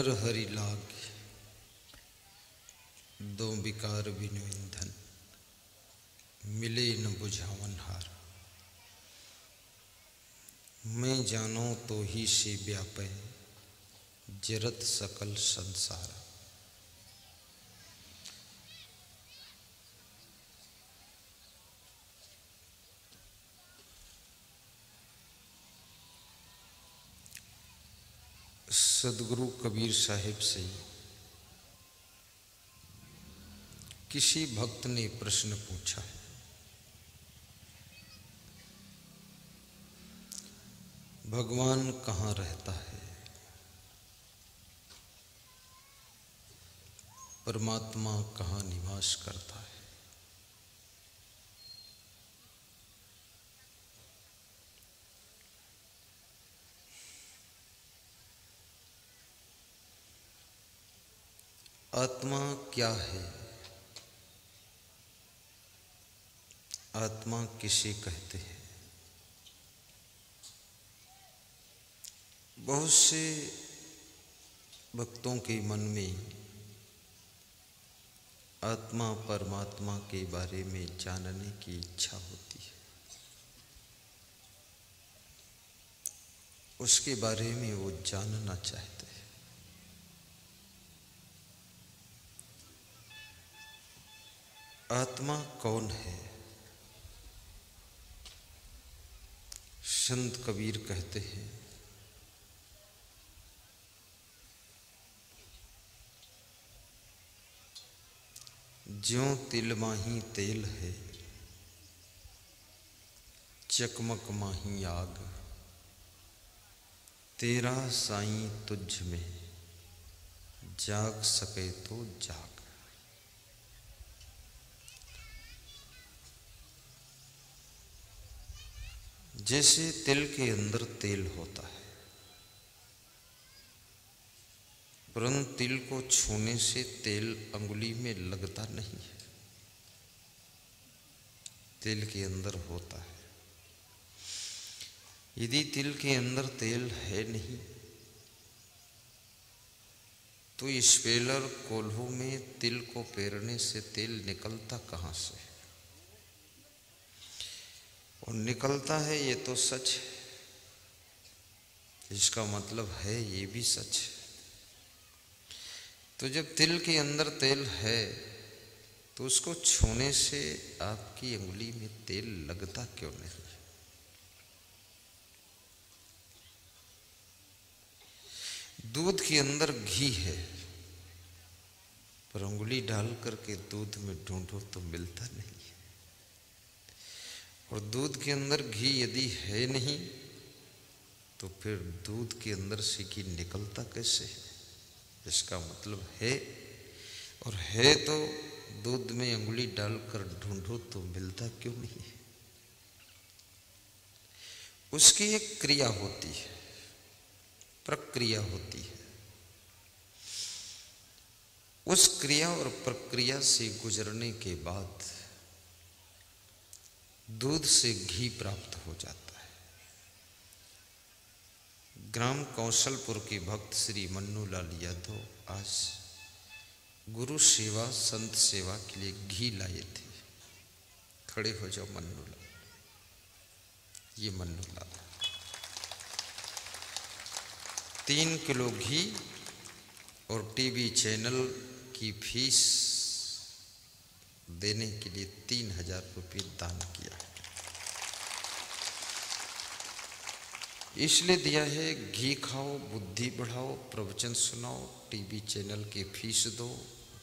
नर हरि लाग दो विकार बिनु ईंधन, मिले न बुझावन हार। मैं जानो तो ही से व्यापै, जरत सकल संसार। सदगुरु कबीर साहिब से किसी भक्त ने प्रश्न पूछा, भगवान कहाँ रहता है? परमात्मा कहाँ निवास करता है? आत्मा क्या है? आत्मा किसे कहते हैं? बहुत से भक्तों के मन में आत्मा परमात्मा के बारे में जानने की इच्छा होती है, उसके बारे में वो जानना चाहते हैं। आत्मा कौन है? संत कबीर कहते हैं, ज्यों तिल माही तेल है, चकमक माही आग। तेरा साईं तुझ में, जाग सके तो जाग। जैसे तिल के अंदर तेल होता है, परंतु तिल को छूने से तेल अंगुली में लगता नहीं है, तिल के अंदर होता है। यदि तिल के अंदर तेल है नहीं तो स्पेलर कोल्हू में तिल को पेरने से तेल निकलता कहाँ से? और निकलता है ये तो सच है, इसका मतलब है ये भी सच है। तो जब तिल के अंदर तेल है तो उसको छूने से आपकी उंगली में तेल लगता क्यों नहीं? दूध के अंदर घी है, पर उंगली डाल करके दूध में ढूंढो तो मिलता नहीं है। और दूध के अंदर घी यदि है नहीं तो फिर दूध के अंदर से घी निकलता कैसे है? इसका मतलब है, और है तो दूध में उंगली डालकर ढूंढो तो मिलता क्यों नहीं है? उसकी एक क्रिया होती है, प्रक्रिया होती है। उस क्रिया और प्रक्रिया से गुजरने के बाद दूध से घी प्राप्त हो जाता है। ग्राम कौशलपुर के भक्त श्री मन्नूलाल यादव आज गुरु सेवा संत सेवा के लिए घी लाए थे। खड़े हो जाओ मन्नूलाल, ये मन्नूलाल। 3 किलो घी और टीवी चैनल की फीस देने के लिए 3000 रुपये दान किया। इसलिए दिया है, घी खाओ, बुद्धि बढ़ाओ, प्रवचन सुनाओ, टीवी चैनल की फीस दो,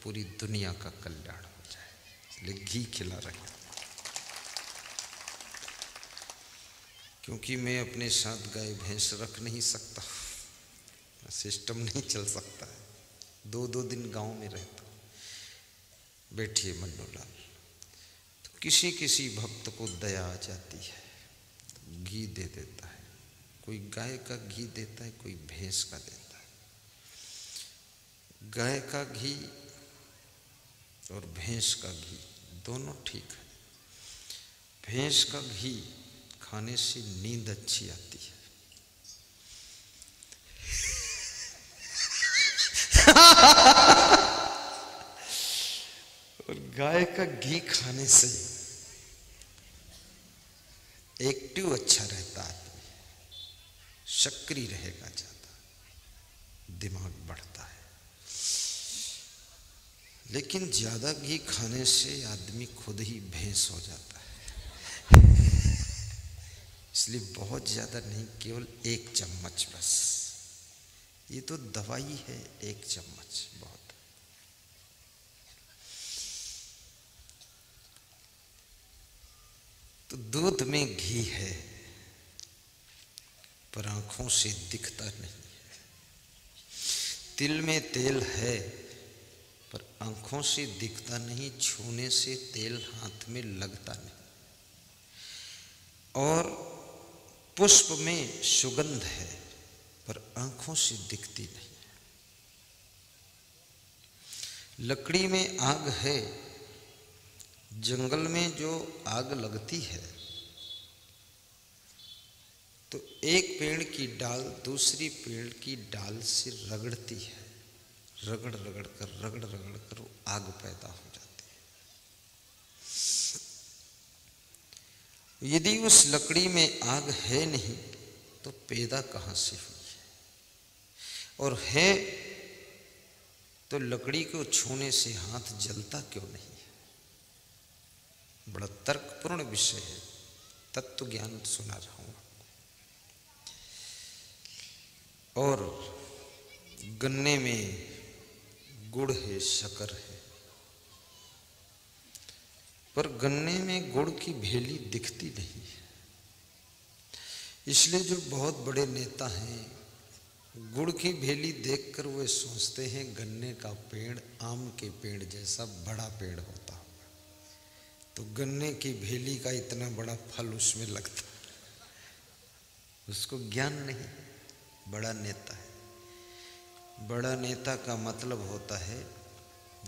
पूरी दुनिया का कल्याण हो जाए, इसलिए घी खिला रहे हैं। क्योंकि मैं अपने साथ गाय भैंस रख नहीं सकता, सिस्टम नहीं चल सकता है, 2-2 दिन गांव में रहता। बैठिए मन्नूलाल। तो किसी किसी भक्त को दया आ जाती है तो घी दे देता है, कोई गाय का घी देता है, कोई भैंस का देता है। गाय का घी और भैंस का घी दोनों ठीक है। भैंस का घी खाने से नींद अच्छी आती है। गाय का घी खाने से एक्टिव अच्छा रहता है, सक्रिय रहेगा, ज्यादा दिमाग बढ़ता है। लेकिन ज्यादा घी खाने से आदमी खुद ही भैंस हो जाता है। इसलिए बहुत ज्यादा नहीं, केवल 1 चम्मच बस। ये तो दवाई है, 1 चम्मच बहुत। तो दूध में घी है पर आंखों से दिखता नहीं है। तिल में तेल है पर आंखों से दिखता नहीं, छूने से तेल हाथ में लगता नहीं। और पुष्प में सुगंध है पर आंखों से दिखती नहीं। लकड़ी में आग है, जंगल में जो आग लगती है तो एक पेड़ की डाल दूसरी पेड़ की डाल से रगड़ती है, रगड़ रगड़ कर वो आग पैदा हो जाती है। यदि उस लकड़ी में आग है नहीं तो पैदा कहां से हुई है? और है तो लकड़ी को छूने से हाथ जलता क्यों नहीं है? बड़ा तर्कपूर्ण विषय है, तत्व ज्ञान सुना रहा हूं। और गन्ने में गुड़ है, शक्कर है, पर गन्ने में गुड़ की भेली दिखती नहीं है। इसलिए जो बहुत बड़े नेता हैं, गुड़ की भेली देखकर वे सोचते हैं गन्ने का पेड़ आम के पेड़ जैसा बड़ा पेड़ होता होगा, तो गन्ने की भेली का इतना बड़ा फल उसमें लगता। उसको ज्ञान नहीं, बड़ा नेता है। बड़ा नेता का मतलब होता है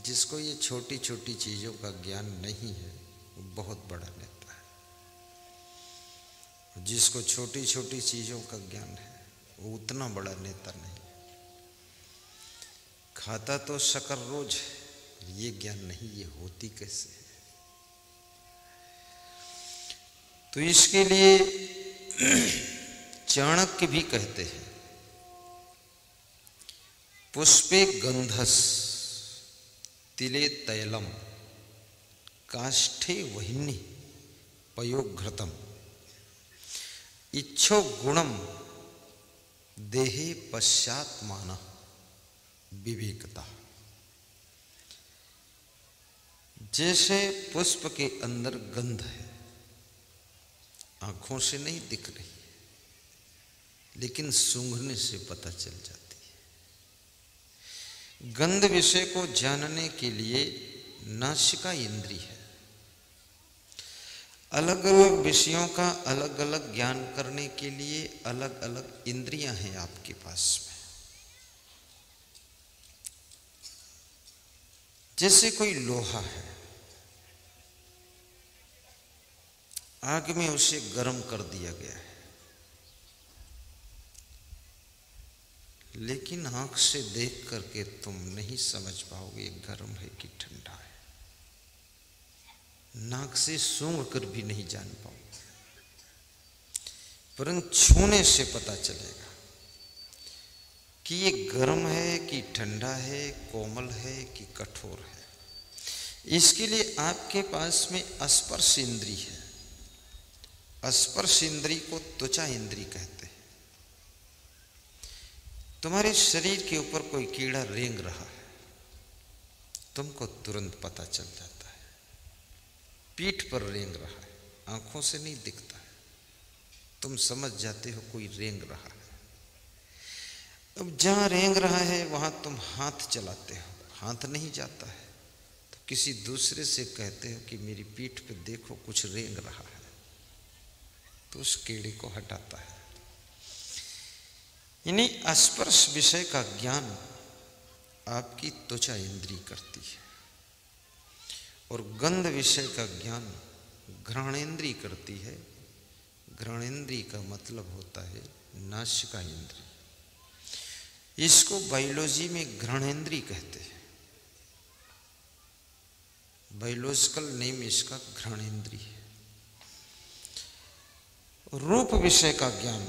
जिसको ये छोटी छोटी चीज़ों का ज्ञान नहीं है, वो बहुत बड़ा नेता है। जिसको छोटी छोटी चीज़ों का ज्ञान है वो उतना बड़ा नेता नहीं। खाता तो शक्कर रोज है, ये ज्ञान नहीं, ये होती कैसे है? तो इसके लिए चाणक्य भी कहते हैं, पुष्पे गंधस तिले तैलम काष्ठे वहिनी पयोघृतम इच्छो गुणम देहे पश्चात माना विवेकता। जैसे पुष्प के अंदर गंध है, आंखों से नहीं दिख रही लेकिन सूंघने से पता चल जाती है। गंध विषय को जानने के लिए नासिका इंद्री है। अलग अलग विषयों का अलग अलग ज्ञान करने के लिए अलग अलग इंद्रियां हैं आपके पास में। जैसे कोई लोहा है, आग में उसे गर्म कर दिया गया है, लेकिन आंख से देख करके तुम नहीं समझ पाओगे गर्म है कि ठंडा है। नाक से सूंघ कर भी नहीं जान पाओगे, परंतु छूने से पता चलेगा कि ये गर्म है कि ठंडा है, कोमल है कि कठोर है। इसके लिए आपके पास में स्पर्श इंद्री है। स्पर्श इंद्री को त्वचा इंद्री कहते हैं। तुम्हारे शरीर के ऊपर कोई कीड़ा रेंग रहा है, तुमको तुरंत पता चल जाता है। पीठ पर रेंग रहा है, आंखों से नहीं दिखता है, तुम समझ जाते हो कोई रेंग रहा है। अब जहां रेंग रहा है वहां तुम हाथ चलाते हो, हाथ नहीं जाता है, तो किसी दूसरे से कहते हो कि मेरी पीठ पे देखो कुछ रेंग रहा है, तो उस कीड़े को हटाता है। यानी स्पर्श विषय का ज्ञान आपकी त्वचा इंद्री करती है और गंध विषय का ज्ञान घ्राणेंद्री करती है। घ्राणेंद्री का मतलब होता है नासिका इंद्री। इसको बायोलॉजी में घ्राणेंद्री कहते हैं। बायोलॉजिकल नेम इसका घ्राणेन्द्रिय है। रूप विषय का ज्ञान,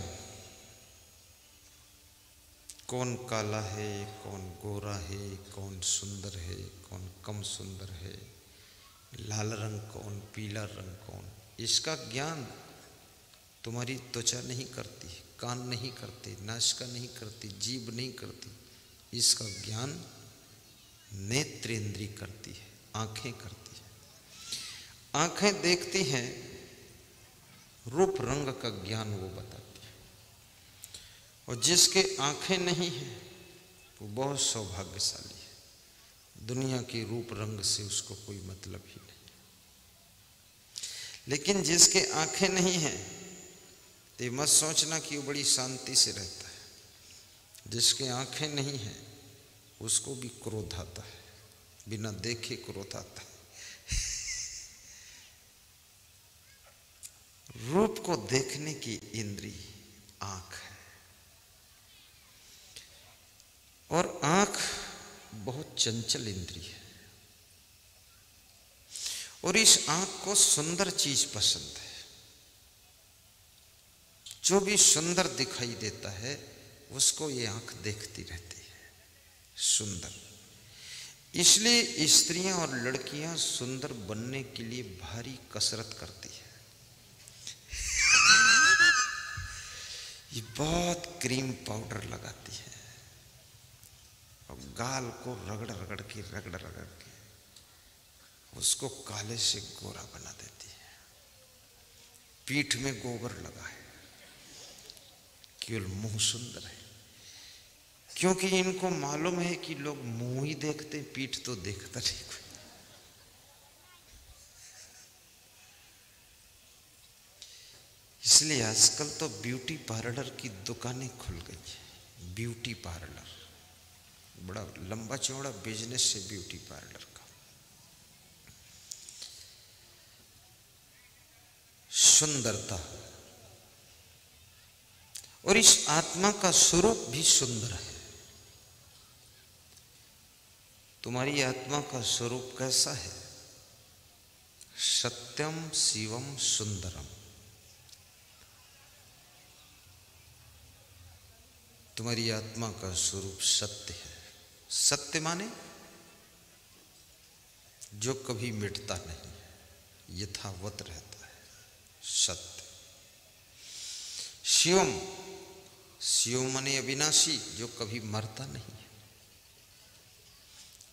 कौन काला है, कौन गोरा है, कौन सुंदर है, कौन कम सुंदर है, लाल रंग कौन, पीला रंग कौन, इसका ज्ञान तुम्हारी त्वचा नहीं करती, कान नहीं करते, नासिका नहीं करती, जीभ नहीं करती। इसका ज्ञान नेत्रेंद्रिय करती है, आंखें करती है। आंखें देखती हैं, रूप रंग का ज्ञान वो बताती है। और जिसके आंखें नहीं हैं वो बहुत सौभाग्यशाली है, दुनिया के रूप रंग से उसको कोई मतलब ही नहीं। लेकिन जिसके आंखें नहीं हैं तो मत सोचना कि वो बड़ी शांति से रहता है। जिसके आंखें नहीं हैं उसको भी क्रोध आता है, बिना देखे क्रोध आता है। रूप को देखने की इंद्रिय आंख है, और आंख बहुत चंचल इंद्रिय है। और इस आंख को सुंदर चीज पसंद है। जो भी सुंदर दिखाई देता है उसको ये आंख देखती रहती है, सुंदर। इसलिए स्त्रियां और लड़कियां सुंदर बनने के लिए भारी कसरत करती है। ये बहुत क्रीम पाउडर लगाती है और गाल को रगड़ रगड़ के उसको काले से गोरा बना देती है। पीठ में गोबर लगा है, केवल मुंह सुंदर है, क्योंकि इनको मालूम है कि लोग मुंह ही देखते, पीठ तो देखता नहीं कोई। इसलिए आजकल तो ब्यूटी पार्लर की दुकानें खुल गई है। ब्यूटी पार्लर बड़ा लंबा चौड़ा बिजनेस है ब्यूटी पार्लर का। सुंदरता, और इस आत्मा का स्वरूप भी सुंदर है। तुम्हारी आत्मा का स्वरूप कैसा है? सत्यम शिवम सुंदरम। तुम्हारी आत्मा का स्वरूप सत्य है। सत्य माने जो कभी मिटता नहीं, यथावत रहता है, सत्य। शिवम, शिव माने अविनाशी, जो कभी मरता नहीं है।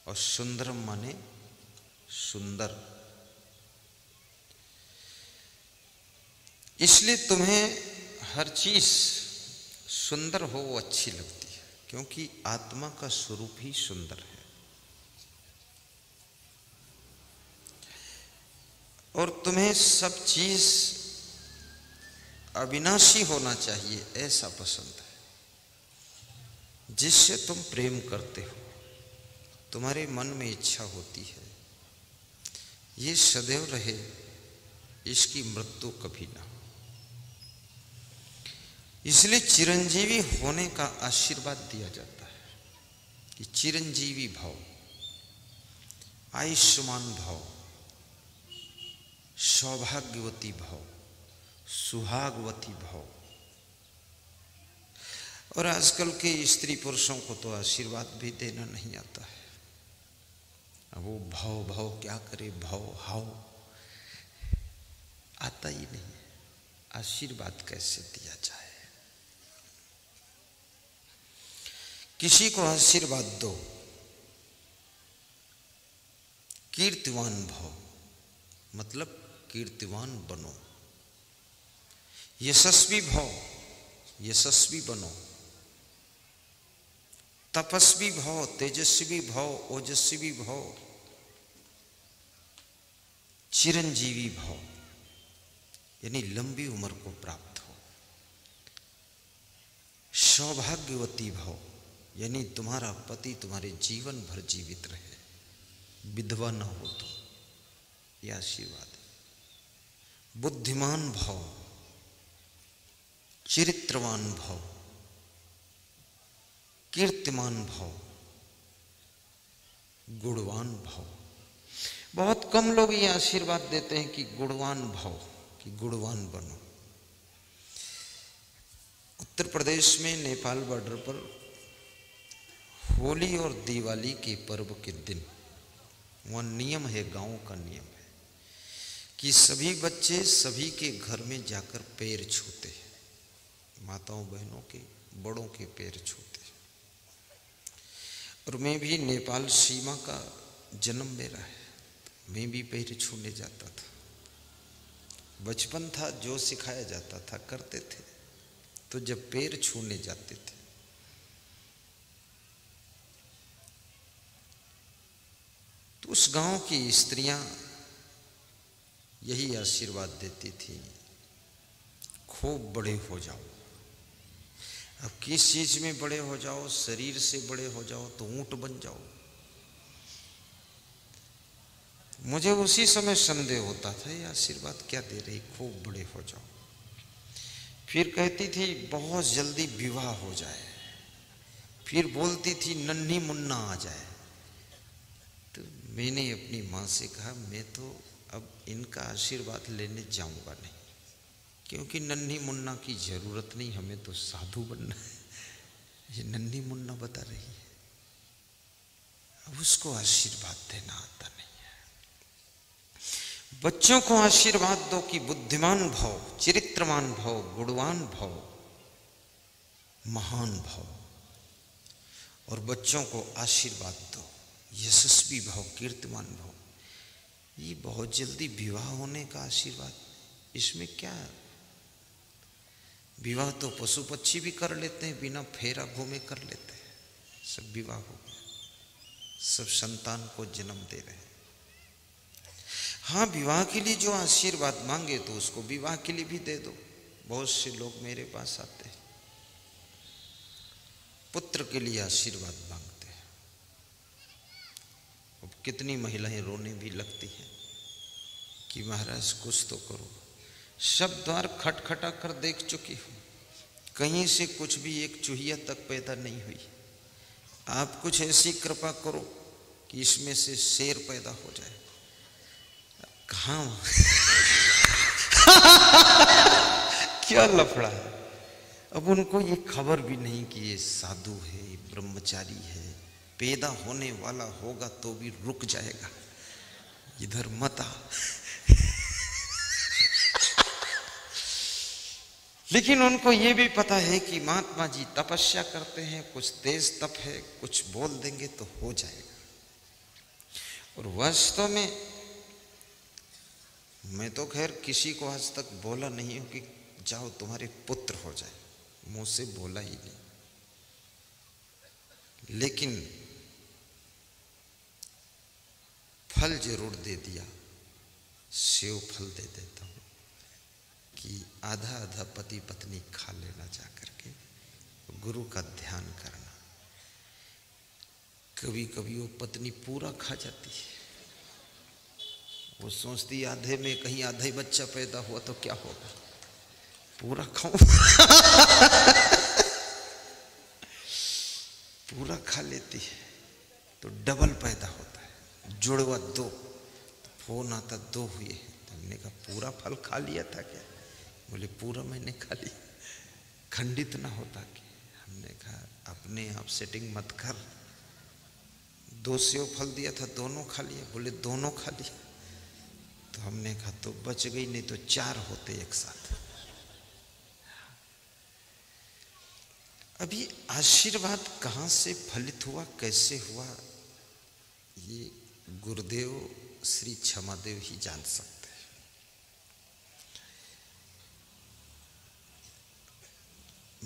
और सुंदरम माने सुंदर। इसलिए तुम्हें हर चीज सुंदर हो वो अच्छी लगती है, क्योंकि आत्मा का स्वरूप ही सुंदर है। और तुम्हें सब चीज अविनाशी होना चाहिए, ऐसा पसंद है। जिससे तुम प्रेम करते हो, तुम्हारे मन में इच्छा होती है ये सदैव रहे, इसकी मृत्यु कभी ना हो। इसलिए चिरंजीवी होने का आशीर्वाद दिया जाता है कि चिरंजीवी भव, आयुष्मान भव, सौभाग्यवती भव, सुहागवती भव। और आजकल के स्त्री पुरुषों को तो आशीर्वाद भी देना नहीं आता है। अब वो भव भव क्या करे, भव हाव आता ही नहीं है। आशीर्वाद कैसे दिया जाए? किसी को आशीर्वाद दो, कीर्तिवान भव, मतलब कीर्तिवान बनो। यशस्वी भव, यशस्वी बनो। तपस्वी भव, तेजस्वी भव, ओजस्वी भव। चिरंजीवी भव, यानी लंबी उम्र को प्राप्त हो। सौभाग्यवती भव, यानी तुम्हारा पति तुम्हारे जीवन भर जीवित रहे, विधवा न हो तुम, यह आशीर्वाद है। बुद्धिमान भव, चरित्रवान भव, कीर्तिमान भव, गुणवान भव। बहुत कम लोग ये आशीर्वाद देते हैं कि गुणवान भव, कि गुणवान बनो। उत्तर प्रदेश में नेपाल बॉर्डर पर होली और दिवाली के पर्व के दिन वहाँ नियम है, गांव का नियम है कि सभी बच्चे सभी के घर में जाकर पैर छूते हैं, माताओं बहनों के, बड़ों के पैर छूते हैं। और मैं भी नेपाल सीमा का जन्म मेरा है, मैं भी पैर छूने जाता था। बचपन था, जो सिखाया जाता था करते थे। तो जब पैर छूने जाते थे तो उस गांव की स्त्रियां यही आशीर्वाद देती थी, खूब बड़े हो जाओ। अब किस चीज में बड़े हो जाओ, शरीर से बड़े हो जाओ तो ऊंट बन जाओ। मुझे उसी समय संदेह होता था, ये आशीर्वाद क्या दे रही, खूब बड़े हो जाओ। फिर कहती थी बहुत जल्दी विवाह हो जाए, फिर बोलती थी नन्ही मुन्ना आ जाए। तो मैंने अपनी माँ से कहा, मैं तो अब इनका आशीर्वाद लेने जाऊंगा नहीं, क्योंकि नन्ही मुन्ना की जरूरत नहीं, हमें तो साधु बनना है। ये नन्ही मुन्ना बता रही है, अब उसको आशीर्वाद देना आता नहीं है। बच्चों को आशीर्वाद दो कि बुद्धिमान भव, चरित्रवान भव, गुणवान भव, महान भव। और बच्चों को आशीर्वाद दो यशस्वी भव, कीर्तिमान भव। ये बहुत जल्दी विवाह होने का आशीर्वाद, इसमें क्या है? विवाह तो पशु पक्षी भी कर लेते हैं, बिना फेरा घूमे कर लेते हैं। सब विवाह हो गया, सब संतान को जन्म दे रहे हैं। हाँ, विवाह के लिए जो आशीर्वाद मांगे तो उसको विवाह के लिए भी दे दो। बहुत से लोग मेरे पास आते हैं, पुत्र के लिए आशीर्वाद मांगते हैं। अब कितनी महिलाएं रोने भी लगती हैं कि महाराज कुछ तो करो। सब द्वार खटखटा कर देख चुकी हूं, कहीं से कुछ भी एक चूहिया तक पैदा नहीं हुई। आप कुछ ऐसी कृपा करो कि इसमें से शेर पैदा हो जाए। कहां क्या लफड़ा है। अब उनको ये खबर भी नहीं कि ये साधु है, ब्रह्मचारी है, पैदा होने वाला होगा तो भी रुक जाएगा, इधर मत आ। लेकिन उनको ये भी पता है कि महात्मा जी तपस्या करते हैं, कुछ तेज तप है, कुछ बोल देंगे तो हो जाएगा। और वास्तव में मैं तो खैर किसी को आज तक बोला नहीं हूं कि जाओ तुम्हारे पुत्र हो जाए, मुंह से बोला ही नहीं। लेकिन फल जरूर दे दिया, सेव फल दे देता हूं कि आधा आधा पति पत्नी खा लेना, जा करके गुरु का ध्यान करना। कभी कभी वो पत्नी पूरा खा जाती है, वो सोचती आधे में कहीं आधा ही बच्चा पैदा हुआ तो क्या होगा, पूरा खाऊं। पूरा खा लेती है तो डबल पैदा होता है, जुड़वा 2। फोन आता 2 हुए हैं, तो हमने कहा पूरा फल खा लिया था क्या? बोले पूरा मैंने खा लिया, खंडित ना होता कि। हमने कहा अपने आप सेटिंग मत कर, 2 सेव फल दिया था, दोनों खा लिया। बोले दोनों खा लिया। तो हमने कहा तो बच गई, नहीं तो 4 होते एक साथ। अभी आशीर्वाद कहां से फलित हुआ, कैसे हुआ, ये गुरुदेव श्री क्षमादेव ही जान सकते हैं।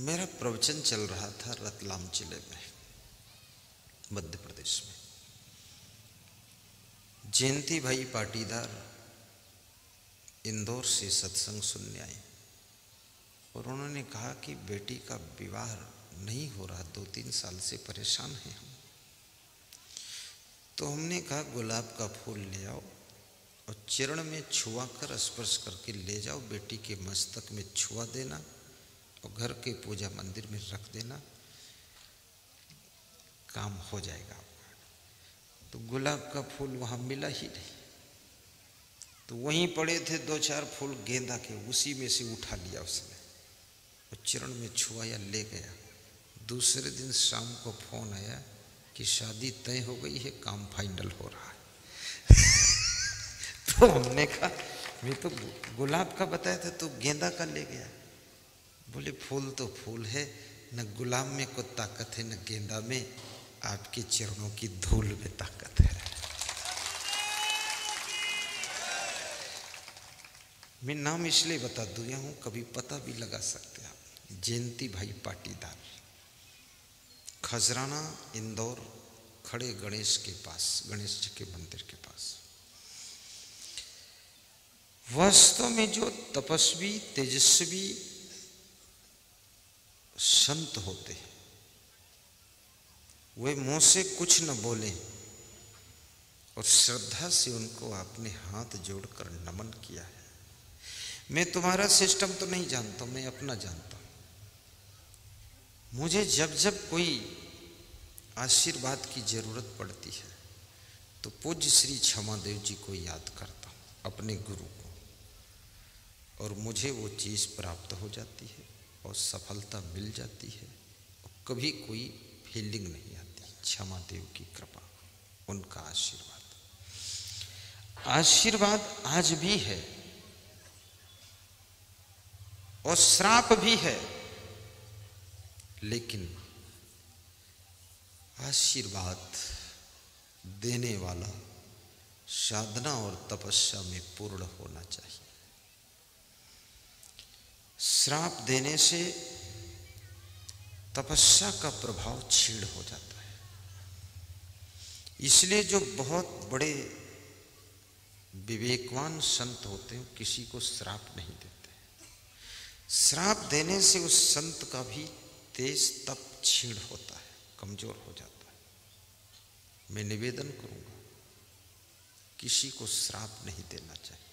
मेरा प्रवचन चल रहा था रतलाम जिले में, मध्य प्रदेश में। जयंती भाई पाटीदार इंदौर से सत्संग सुनने आए और उन्होंने कहा कि बेटी का विवाह नहीं हो रहा, 2-3 साल से परेशान हैं हम। तो हमने कहा गुलाब का फूल ले आओ और चरण में छुआ कर स्पर्श करके ले जाओ, बेटी के मस्तक में छुआ देना और घर के पूजा मंदिर में रख देना, काम हो जाएगा आपका। तो गुलाब का फूल वहाँ मिला ही नहीं। तो वहीं पड़े थे 2-4 फूल गेंदा के, उसी में से उठा लिया उसने और चरण में छुआया, ले गया। दूसरे दिन शाम को फोन आया कि शादी तय हो गई है, काम फाइनल हो रहा है। तो हमने कहा मैं तो गुलाब का बताया था, तो गेंदा का ले गया। बोले फूल तो फूल है, न गुलाब में कोई ताकत है न गेंदा में, आपके चरणों की धूल में ताकत है। मैं नाम इसलिए बता दिया हूं, कभी पता भी लगा सकते हैं आप। जयंती भाई पाटीदार, खजराना इंदौर, खड़े गणेश के पास, गणेश जी के मंदिर के पास। वास्तव में जो तपस्वी तेजस्वी संत होते हैं वे मुंह से कुछ न बोले और श्रद्धा से उनको आपने हाथ जोड़कर नमन किया है। मैं तुम्हारा सिस्टम तो नहीं जानता, मैं अपना जानता हूं। मुझे जब जब कोई आशीर्वाद की जरूरत पड़ती है तो पूज्य श्री क्षमादेव जी को याद करता हूं, अपने गुरु को, और मुझे वो चीज़ प्राप्त हो जाती है और सफलता मिल जाती है और कभी कोई फीलिंग नहीं आती। क्षमादेव की कृपा, उनका आशीर्वाद, आशीर्वाद आज भी है और श्राप भी है, लेकिन आशीर्वाद देने वाला साधना और तपस्या में पूर्ण होना चाहिए। श्राप देने से तपस्या का प्रभाव क्षीण हो जाता है। इसलिए जो बहुत बड़े विवेकवान संत होते हैं किसी को श्राप नहीं देते। श्राप देने से उस संत का भी तेज तप क्षीण होता है, कमजोर हो जाता है। मैं निवेदन करूंगा किसी को श्राप नहीं देना चाहिए।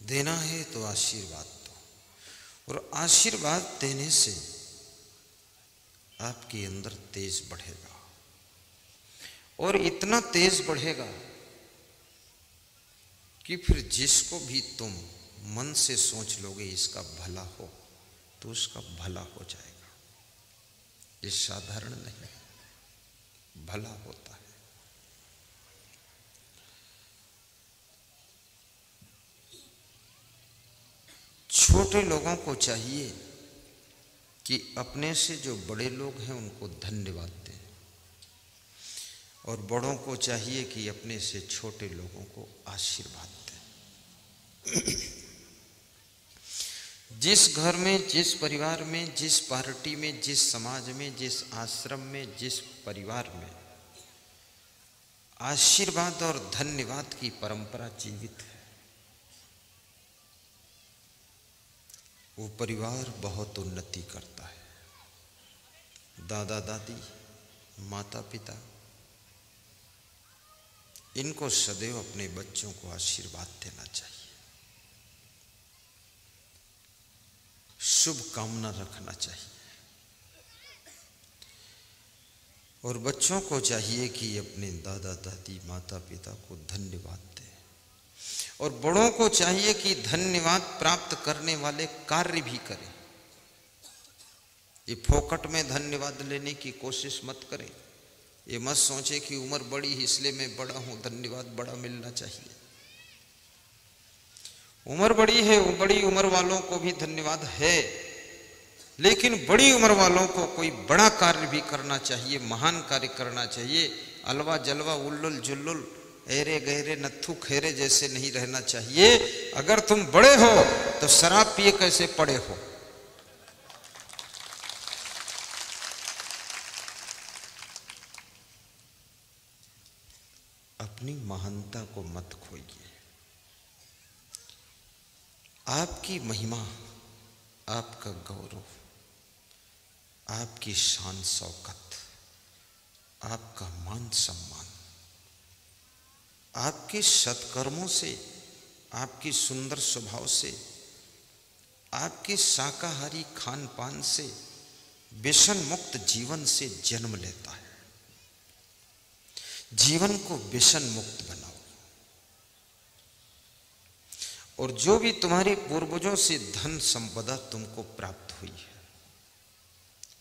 देना है तो आशीर्वाद दो, और आशीर्वाद देने से आपके अंदर तेज बढ़ेगा, और इतना तेज बढ़ेगा कि फिर जिसको भी तुम मन से सोच लोगे इसका भला हो, तो उसका भला हो जाएगा। ये साधारण नहीं, भला होता है। छोटे लोगों को चाहिए कि अपने से जो बड़े लोग हैं उनको धन्यवाद दें, और बड़ों को चाहिए कि अपने से छोटे लोगों को आशीर्वाद दें। जिस घर में, जिस परिवार में, जिस पार्टी में, जिस समाज में, जिस आश्रम में, जिस परिवार में आशीर्वाद और धन्यवाद की परंपरा जीवित है, वो परिवार बहुत उन्नति करता है। दादा दादी, माता पिता, इनको सदैव अपने बच्चों को आशीर्वाद देना चाहिए, शुभ कामना रखना चाहिए, और बच्चों को चाहिए कि अपने दादा दादी, माता पिता को धन्यवाद दें, और बड़ों को चाहिए कि धन्यवाद प्राप्त करने वाले कार्य भी करें। ये फोकट में धन्यवाद लेने की कोशिश मत करें। ये मत सोचे कि उम्र बड़ी है इसलिए मैं बड़ा हूं, धन्यवाद बड़ा मिलना चाहिए। उम्र बड़ी है, बड़ी उम्र वालों को भी धन्यवाद है, लेकिन बड़ी उम्र वालों को कोई बड़ा कार्य भी करना चाहिए, महान कार्य करना चाहिए। अलवा जलवा उल्लुल जुल्लुल एरे गहरे नत्थु खेरे जैसे नहीं रहना चाहिए। अगर तुम बड़े हो तो शराब पिए कैसे पड़े हो। अपनी महानता को मत खोइए। आपकी महिमा, आपका गौरव, आपकी शान शौकत, आपका मान सम्मान आपके सत्कर्मों से, आपकी सुंदर स्वभाव से, आपके शाकाहारी खान पान से, व्यसन मुक्त जीवन से जन्म लेता है। जीवन को व्यसन मुक्त बनाओ, और जो भी तुम्हारे पूर्वजों से धन संपदा तुमको प्राप्त हुई है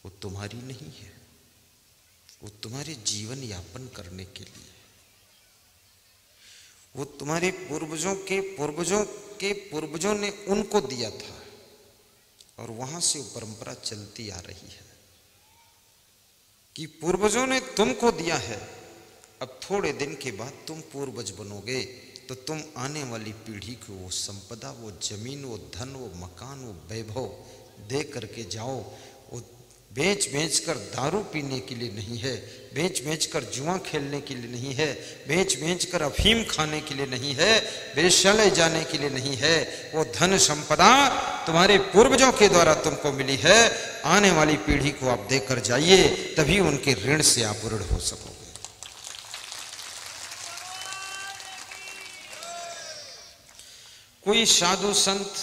वो तुम्हारी नहीं है, वो तुम्हारे जीवन यापन करने के लिए, वो तुम्हारे पूर्वजों ने उनको दिया था और वहां से वो परंपरा चलती आ रही है कि पूर्वजों ने तुमको दिया है। अब थोड़े दिन के बाद तुम पूर्वज बनोगे तो तुम आने वाली पीढ़ी को वो संपदा, वो जमीन, वो धन, वो मकान, वो वैभव दे करके जाओ। वो बेच बेच कर दारू पीने के लिए नहीं है, बेच बेच कर जुआ खेलने के लिए नहीं है, बेच बेच कर अफीम खाने के लिए नहीं है, बेश्यालय जाने के लिए नहीं है। वो धन संपदा तुम्हारे पूर्वजों के द्वारा तुमको मिली है, आने वाली पीढ़ी को आप देकर जाइए, तभी उनके ऋण से आप ऋण हो सकोगे। कोई साधु संत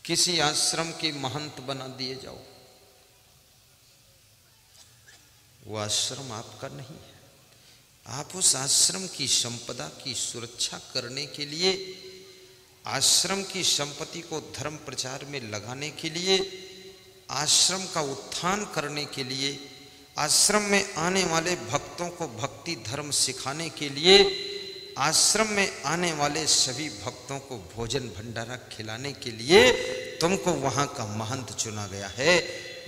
किसी आश्रम के महंत बना दिए जाओ, वो आश्रम आपका नहीं है। आप उस आश्रम की संपदा की सुरक्षा करने के लिए, आश्रम की संपत्ति को धर्म प्रचार में लगाने के लिए, आश्रम का उत्थान करने के लिए, आश्रम में आने वाले भक्तों को भक्ति धर्म सिखाने के लिए, आश्रम में आने वाले सभी भक्तों को भोजन भंडारा खिलाने के लिए तुमको वहां का महंत चुना गया है।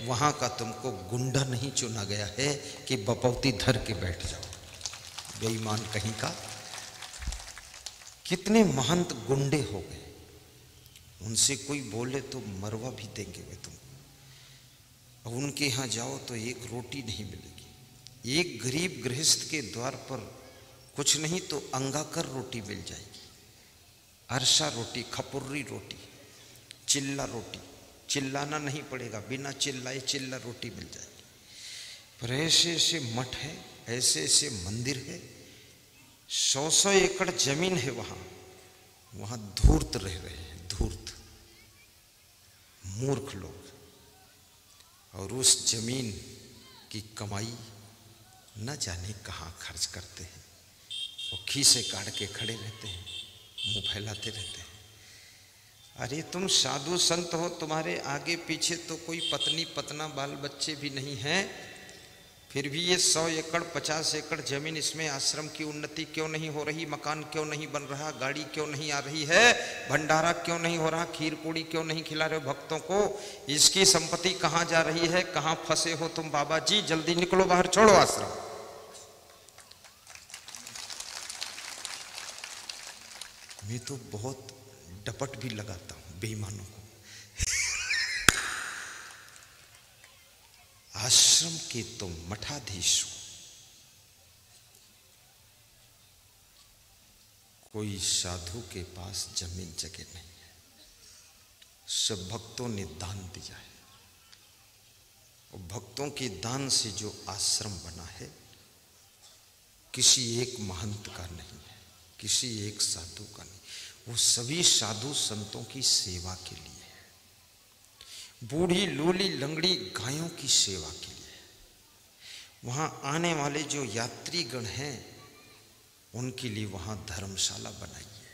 वहां का तुमको गुंडा नहीं चुना गया है कि बपौती धर के बैठ जाओ। बेईमान कहीं का। कितने महंत गुंडे हो गए, उनसे कोई बोले तो मरवा भी देंगे वे तुमको। और उनके यहाँ जाओ तो एक रोटी नहीं मिलेगी। एक गरीब गृहस्थ के द्वार पर कुछ नहीं तो अंगाकर रोटी मिल जाएगी, अरसा रोटी, खपुर्री रोटी, चिल्ला रोटी, चिल्लाना नहीं पड़ेगा, बिना चिल्लाए चिल्ला रोटी मिल जाएगी। पर ऐसे ऐसे मठ है, ऐसे ऐसे मंदिर है, 100-100 एकड़ जमीन है वहां धूर्त रह रहे हैं, धूर्त मूर्ख लोग। और उस जमीन की कमाई न जाने कहाँ खर्च करते हैं, वो खीसे काट के खड़े रहते हैं, मुंह फैलाते रहते हैं। अरे तुम साधु संत हो, तुम्हारे आगे पीछे तो कोई पत्नी पतना बाल बच्चे भी नहीं हैं, फिर भी ये 100 एकड़ 50 एकड़ जमीन, इसमें आश्रम की उन्नति क्यों नहीं हो रही? मकान क्यों नहीं बन रहा? गाड़ी क्यों नहीं आ रही है? भंडारा क्यों नहीं हो रहा? खीर पूड़ी क्यों नहीं खिला रहे हो भक्तों को? इसकी संपत्ति कहाँ जा रही है? कहाँ फंसे हो तुम बाबा जी? जल्दी निकलो बाहर, छोड़ो आश्रम। मैं तो बहुत डपट भी लगाता हूं बेईमानों को। आश्रम के तो मठाधीश हो, कोई साधु के पास जमीन जगह नहीं है, सब भक्तों ने दान दिया है। और भक्तों के दान से जो आश्रम बना है किसी एक महंत का नहीं है, किसी एक साधु का नहीं, वो सभी साधु संतों की सेवा के लिए है, बूढ़ी लूली लंगड़ी गायों की सेवा के लिए है। वहां आने वाले जो यात्रीगण हैं उनके लिए वहां धर्मशाला बनाइए,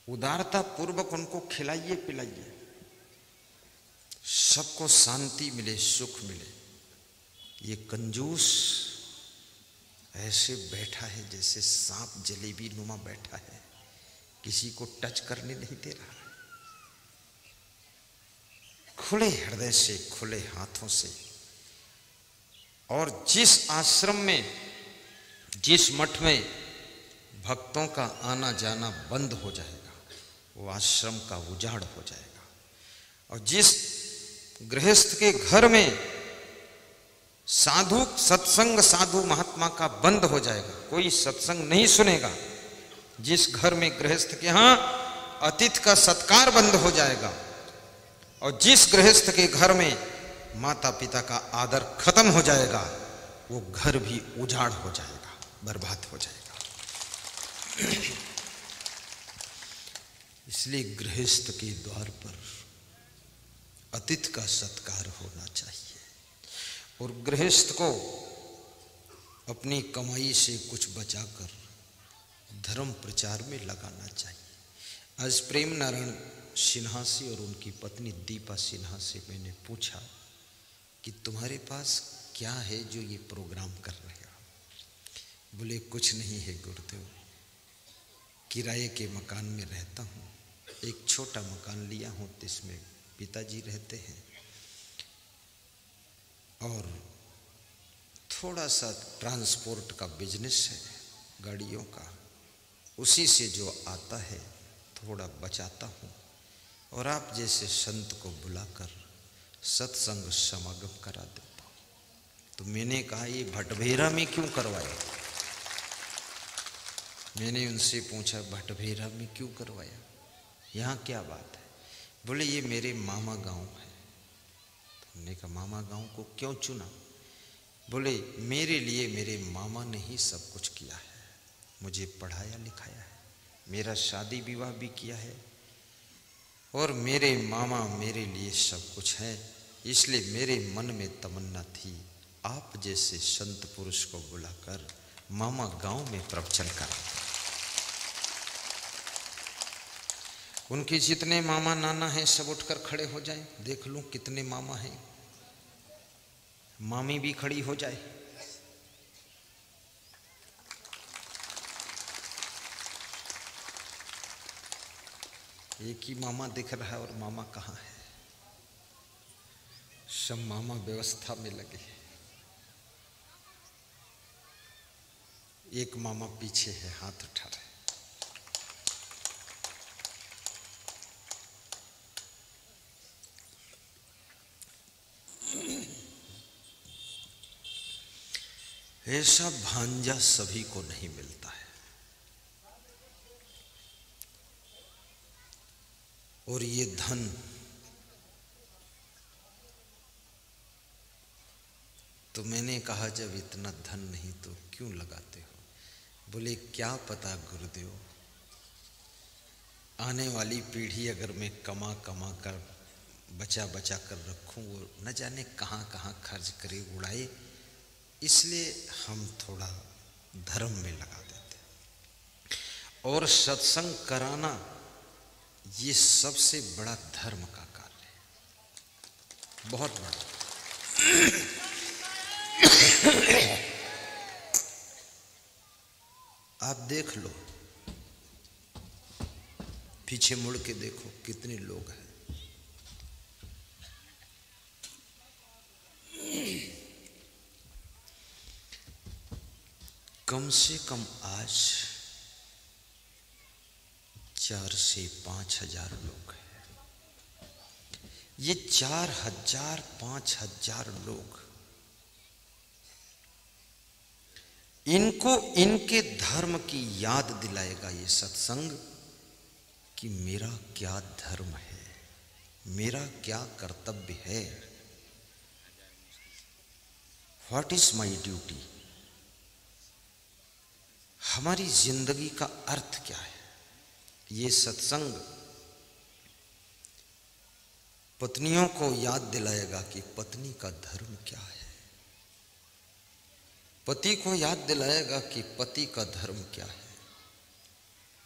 उदारता पूर्वक उनको खिलाइए पिलाइए, सबको शांति मिले, सुख मिले। ये कंजूस ऐसे बैठा है जैसे सांप जलेबी नुमा बैठा है, किसी को टच करने नहीं दे रहा। खुले हृदय से, खुले हाथों से। और जिस आश्रम में, जिस मठ में भक्तों का आना जाना बंद हो जाएगा वो आश्रम का उजाड़ हो जाएगा। और जिस गृहस्थ के घर में साधु सत्संग, साधु महात्मा का बंद हो जाएगा, कोई सत्संग नहीं सुनेगा, जिस घर में गृहस्थ के यहां अतिथि का सत्कार बंद हो जाएगा, और जिस गृहस्थ के घर में माता पिता का आदर खत्म हो जाएगा वो घर भी उजाड़ हो जाएगा, बर्बाद हो जाएगा। इसलिए गृहस्थ के द्वार पर अतिथि का सत्कार होना चाहिए और गृहस्थ को अपनी कमाई से कुछ बचाकर धर्म प्रचार में लगाना चाहिए। आज प्रेम नारायण सिन्हा से और उनकी पत्नी दीपा सिन्हा से मैंने पूछा कि तुम्हारे पास क्या है जो ये प्रोग्राम कर रहे हो। बोले कुछ नहीं है गुरुदेव, किराए के मकान में रहता हूँ, एक छोटा मकान लिया हूँ, जिसमें पिताजी रहते हैं और थोड़ा सा ट्रांसपोर्ट का बिजनेस है गाड़ियों का, उसी से जो आता है थोड़ा बचाता हूँ और आप जैसे संत को बुलाकर सत्संग समागम करा देता हूँ। तो मैंने कहा ये भटभेरा में क्यों करवाया? मैंने उनसे पूछा भटभेरा में क्यों करवाया, यहाँ क्या बात है? बोले ये मेरे मामा गांव है। तो हमने कहा मामा गांव को क्यों चुना? बोले मेरे लिए मेरे मामा ने ही सब कुछ किया है, मुझे पढ़ाया लिखाया है, मेरा शादी विवाह भी किया है और मेरे मामा मेरे लिए सब कुछ है। इसलिए मेरे मन में तमन्ना थी आप जैसे संत पुरुष को बुलाकर मामा गांव में प्रवचन करा। उनके जितने मामा नाना हैं सब उठकर खड़े हो जाएं, देख लूं कितने मामा हैं। मामी भी खड़ी हो जाए। एक ही मामा दिख रहा है और मामा कहाँ है? सब मामा व्यवस्था में लगे। एक मामा पीछे है, हाथ उठा रहे। ऐसा भांजा सभी को नहीं मिलता है और ये धन तो मैंने कहा जब इतना धन नहीं तो क्यों लगाते हो? बोले क्या पता गुरुदेव, आने वाली पीढ़ी अगर मैं कमा कमा कर बचा बचा कर रखूं, वो न जाने कहाँ कहाँ खर्च करे उड़ाए, इसलिए हम थोड़ा धर्म में लगा देते। और सत्संग कराना ये सबसे बड़ा धर्म का कार्य है, बहुत बड़ा। आप देख लो, पीछे मुड़ के देखो कितने लोग हैं। कम से कम आज 4 से 5 हजार लोग हैं। ये 4,000 5,000 लोग, इनको इनके धर्म की याद दिलाएगा ये सत्संग कि मेरा क्या धर्म है, मेरा क्या कर्तव्य है, व्हाट इज माई ड्यूटी, हमारी जिंदगी का अर्थ क्या है। ये सत्संग पत्नियों को याद दिलाएगा कि पत्नी का धर्म क्या है, पति को याद दिलाएगा कि पति का धर्म क्या है,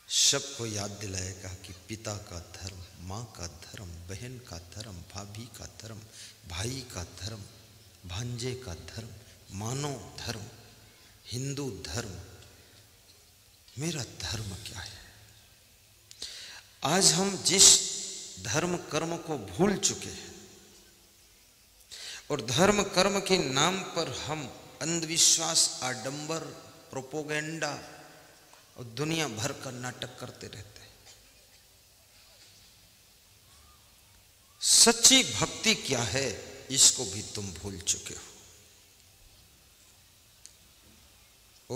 सबको याद दिलाएगा कि पिता का धर्म, माँ का धर्म, बहन का धर्म, भाभी का धर्म, भाई का धर्म, भांजे का धर्म, मानव धर्म, हिंदू धर्म, मेरा धर्म क्या है। आज हम जिस धर्म कर्म को भूल चुके हैं और धर्म कर्म के नाम पर हम अंधविश्वास, आडंबर, प्रोपोगेंडा और दुनिया भर का नाटक करते रहते हैं। सच्ची भक्ति क्या है इसको भी तुम भूल चुके हो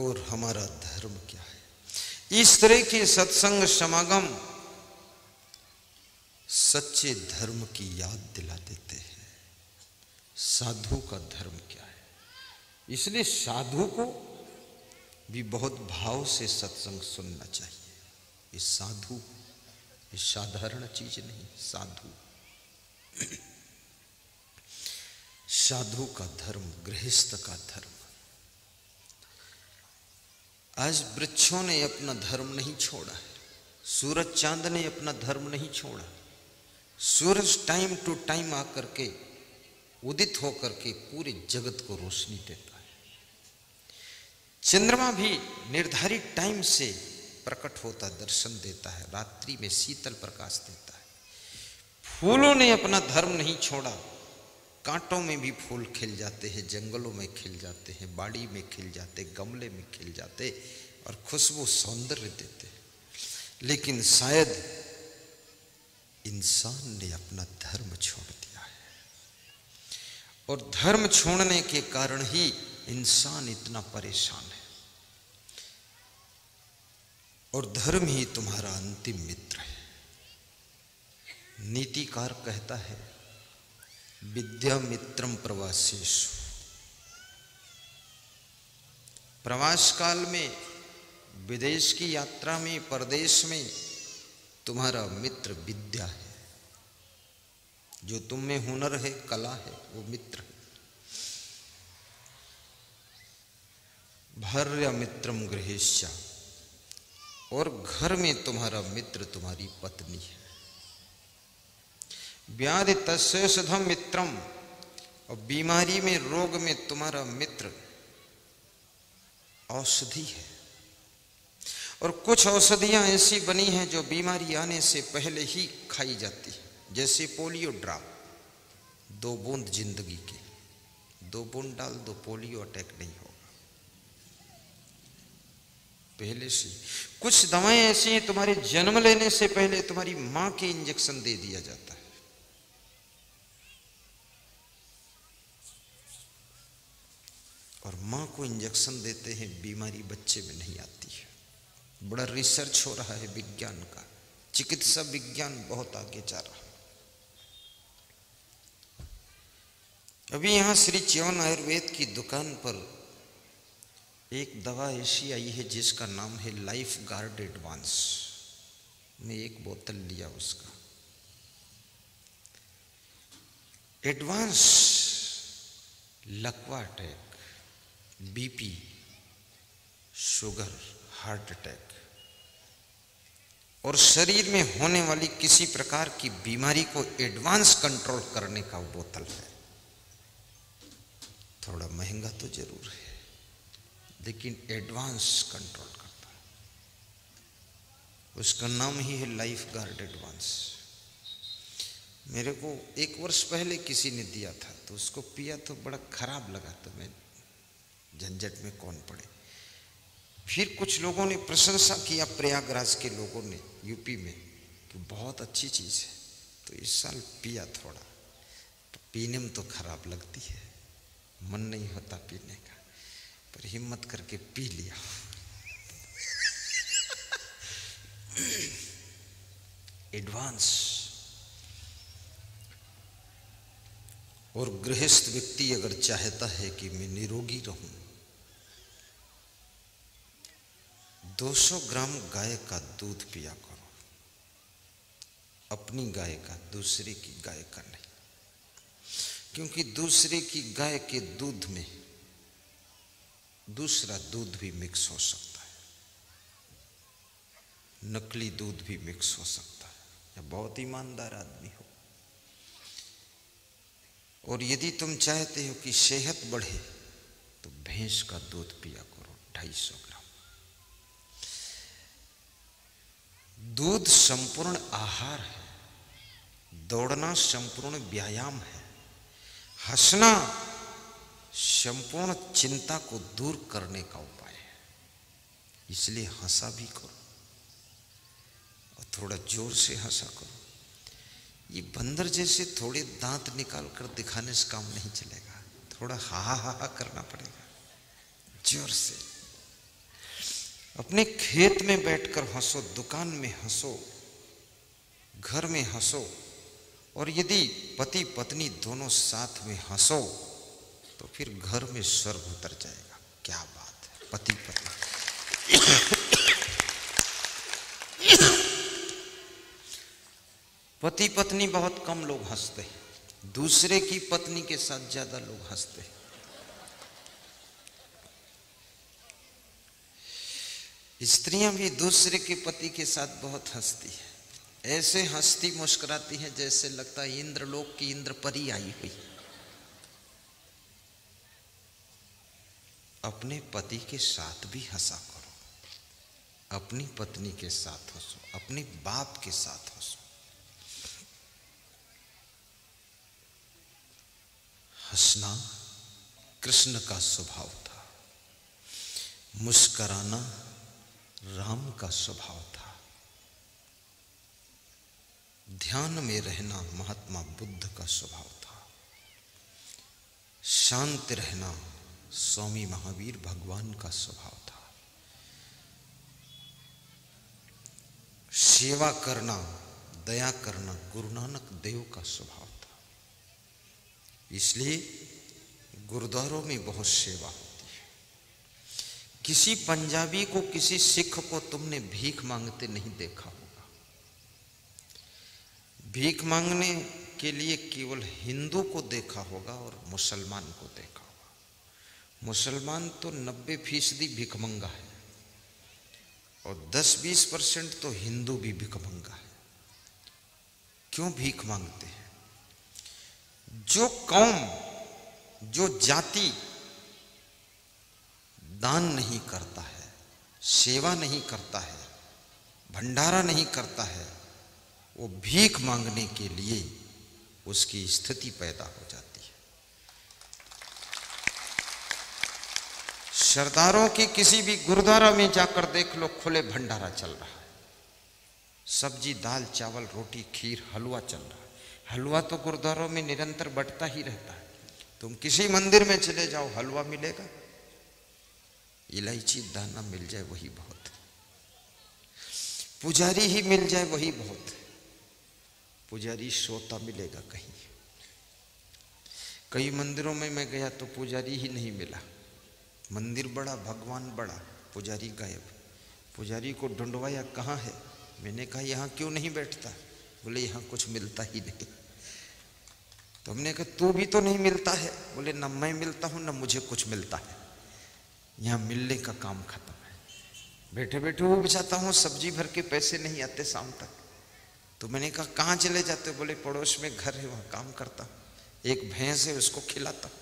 और हमारा धर्म क्या है। इस तरह के सत्संग समागम सच्चे धर्म की याद दिला देते हैं। साधु का धर्म क्या है, इसलिए साधु को भी बहुत भाव से सत्संग सुनना चाहिए। ये साधु, ये साधारण चीज नहीं, साधु। साधु का धर्म, गृहस्थ का धर्म। आज वृक्षों ने अपना धर्म नहीं छोड़ा है, सूरज चांद ने अपना धर्म नहीं छोड़ा। सूरज टाइम टू टाइम आकर के उदित होकर के पूरे जगत को रोशनी देता है। चंद्रमा भी निर्धारित टाइम से प्रकट होता दर्शन देता है, रात्रि में शीतल प्रकाश देता है। फूलों ने अपना धर्म नहीं छोड़ा। कांटों में भी फूल खिल जाते हैं, जंगलों में खिल जाते हैं, बाड़ी में खिल जाते, गमले में खिल जाते और खुशबू सौंदर्य देते। लेकिन शायद इंसान ने अपना धर्म छोड़ दिया है और धर्म छोड़ने के कारण ही इंसान इतना परेशान है। और धर्म ही तुम्हारा अंतिम मित्र है। नीतिकार कहता है विद्या मित्रम प्रवासेषु। प्रवास काल में, विदेश की यात्रा में, परदेश में तुम्हारा मित्र विद्या है। जो तुम में हुनर है, कला है, वो मित्र है। भार्या मित्रम गृहेश्चा। और घर में तुम्हारा मित्र तुम्हारी पत्नी है। व्याधि तस्य सुधम मित्रम। और बीमारी में, रोग में तुम्हारा मित्र औषधि है। और कुछ औषधियां ऐसी बनी हैं जो बीमारी आने से पहले ही खाई जाती है, जैसे पोलियो ड्रॉप। 2 बूंद जिंदगी के, 2 बूंद डाल दो, पोलियो अटैक नहीं होगा पहले से। कुछ दवाएं ऐसी हैं तुम्हारे जन्म लेने से पहले तुम्हारी मां के इंजेक्शन दे दिया जाता है। और मां को इंजेक्शन देते हैं, बीमारी बच्चे में नहीं आती है। बड़ा रिसर्च हो रहा है विज्ञान का, चिकित्सा विज्ञान बहुत आगे जा रहा है। अभी यहां श्री च्यवन आयुर्वेद की दुकान पर एक दवा ऐसी आई है जिसका नाम है लाइफ गार्ड एडवांस। मैं एक बोतल लिया उसका। एडवांस लकवा attack, BP, sugar, heart attack और शरीर में होने वाली किसी प्रकार की बीमारी को एडवांस कंट्रोल करने का वो बोतल है। थोड़ा महंगा तो जरूर है, लेकिन एडवांस कंट्रोल करता है। उसका नाम ही है लाइफ गार्ड एडवांस। मेरे को 1 वर्ष पहले किसी ने दिया था, तो उसको पिया तो बड़ा खराब लगा, तो मैं झंझट में कौन पड़े। फिर कुछ लोगों ने प्रशंसा किया, प्रयागराज के लोगों ने, यूपी में, कि बहुत अच्छी चीज़ है। तो इस साल पिया थोड़ा, तो पीने में तो खराब लगती है, मन नहीं होता पीने का, पर हिम्मत करके पी लिया। एडवांस। और गृहस्थ व्यक्ति अगर चाहता है कि मैं निरोगी रहूं, 200 ग्राम गाय का दूध पिया करो। अपनी गाय का, दूसरे की गाय का नहीं। क्योंकि दूसरे की गाय के दूध में दूसरा दूध भी मिक्स हो सकता है, नकली दूध भी मिक्स हो सकता है, या बहुत ईमानदार आदमी हो। और यदि तुम चाहते हो कि सेहत बढ़े तो भैंस का दूध पिया करो, 250 ग्राम। दूध संपूर्ण आहार है, दौड़ना संपूर्ण व्यायाम है, हंसना संपूर्ण चिंता को दूर करने का उपाय है। इसलिए हंसा भी करो और थोड़ा जोर से हंसा करो। ये बंदर जैसे थोड़े दांत निकाल कर दिखाने से काम नहीं चलेगा, थोड़ा हा हा हा करना पड़ेगा जोर से। अपने खेत में बैठकर हंसो, दुकान में हंसो, घर में हंसो। और यदि पति पत्नी दोनों साथ में हंसो तो फिर घर में स्वर्ग उतर जाएगा। क्या बात है, पति पत्नी। पति पत्नी बहुत कम लोग हंसते हैं, दूसरे की पत्नी के साथ ज्यादा लोग हंसते हैं। स्त्रियां भी दूसरे के पति के साथ बहुत हंसती है, ऐसे हंसती मुस्कुराती है जैसे लगता है इंद्रलोक की इंद्र परी आई हुई। अपने पति के साथ भी हंसा करो, अपनी पत्नी के साथ हंसो, अपने बाप के साथ हंसो। हंसना कृष्ण का स्वभाव था, मुस्कुराना राम का स्वभाव था, ध्यान में रहना महात्मा बुद्ध का स्वभाव था, शांत रहना स्वामी महावीर भगवान का स्वभाव था, सेवा करना दया करना गुरु नानक देव का स्वभाव था। इसलिए गुरुद्वारों में बहुत सेवा होती है। किसी पंजाबी को किसी सिख को तुमने भीख मांगते नहीं देखा होगा। भीख मांगने के लिए केवल हिंदू को देखा होगा और मुसलमान को देखा होगा। मुसलमान तो 90% भिखमंगा है और 10-20% तो हिंदू भी भिखमंगा है। क्यों भीख मांगते हैं? जो कौम जो जाति दान नहीं करता है, सेवा नहीं करता है, भंडारा नहीं करता है, वो भीख मांगने के लिए उसकी स्थिति पैदा हो जाती है। सरदारों के किसी भी गुरुद्वारा में जाकर देख लो, खुले भंडारा चल रहा है। सब्जी दाल चावल रोटी खीर हलवा चल रहा है। हलवा तो गुरुद्वारों में निरंतर बंटता ही रहता है। तुम किसी मंदिर में चले जाओ, हलवा मिलेगा। इलायची दाना मिल जाए वही बहुत है, पुजारी ही मिल जाए वही बहुत है। पुजारी सोता मिलेगा कहीं। कई मंदिरों में मैं गया तो पुजारी ही नहीं मिला। मंदिर बड़ा भगवान बड़ा, पुजारी गायब। पुजारी को ढूंढवाया, कहाँ है? मैंने कहा यहाँ क्यों नहीं बैठता? बोले यहाँ कुछ मिलता ही नहीं। तो हमने कहा तू भी तो नहीं मिलता है? बोले ना मैं मिलता हूँ ना मुझे कुछ मिलता है, यहाँ मिलने का काम खत्म है। बैठे बैठे वो बचाता हूँ, सब्जी भर के पैसे नहीं आते शाम तक। तो मैंने कहा कहाँ चले जाते हो? बोले पड़ोस में घर है वहाँ काम करता हूँ, एक भैंस है उसको खिलाता हूँ।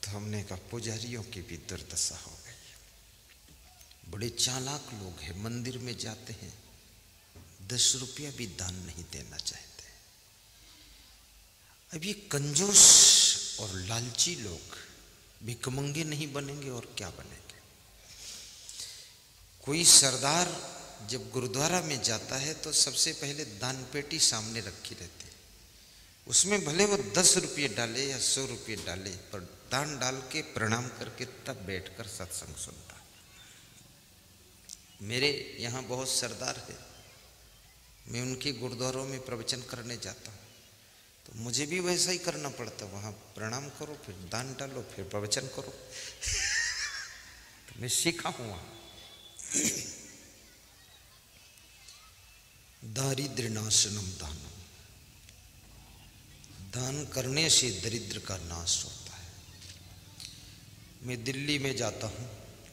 तो हमने कहा पुजारियों की भी दुर्दशा हो गई। बड़े चालाक लोग हैं, मंदिर में जाते हैं 10 रुपया भी दान नहीं देना चाहते। अब ये कंजूस और लालची लोग भिखमंगे नहीं बनेंगे और क्या बनेंगे? कोई सरदार जब गुरुद्वारा में जाता है तो सबसे पहले दान पेटी सामने रखी रहती है। उसमें भले वो 10 रुपये डाले या 100 रुपये डाले, पर दान डाल के प्रणाम करके तब बैठकर सत्संग सुनता। मेरे यहाँ बहुत सरदार है, मैं उनके गुरुद्वारों में प्रवचन करने जाता हूँ तो मुझे भी वैसा ही करना पड़ता। वहाँ प्रणाम करो, फिर दान डालो, फिर प्रवचन करो। तो मैं सीखा हूँ वहाँ। दारिद्र्य नाशनम दानम, दान करने से दरिद्र का नाश होता है। मैं दिल्ली में जाता हूँ,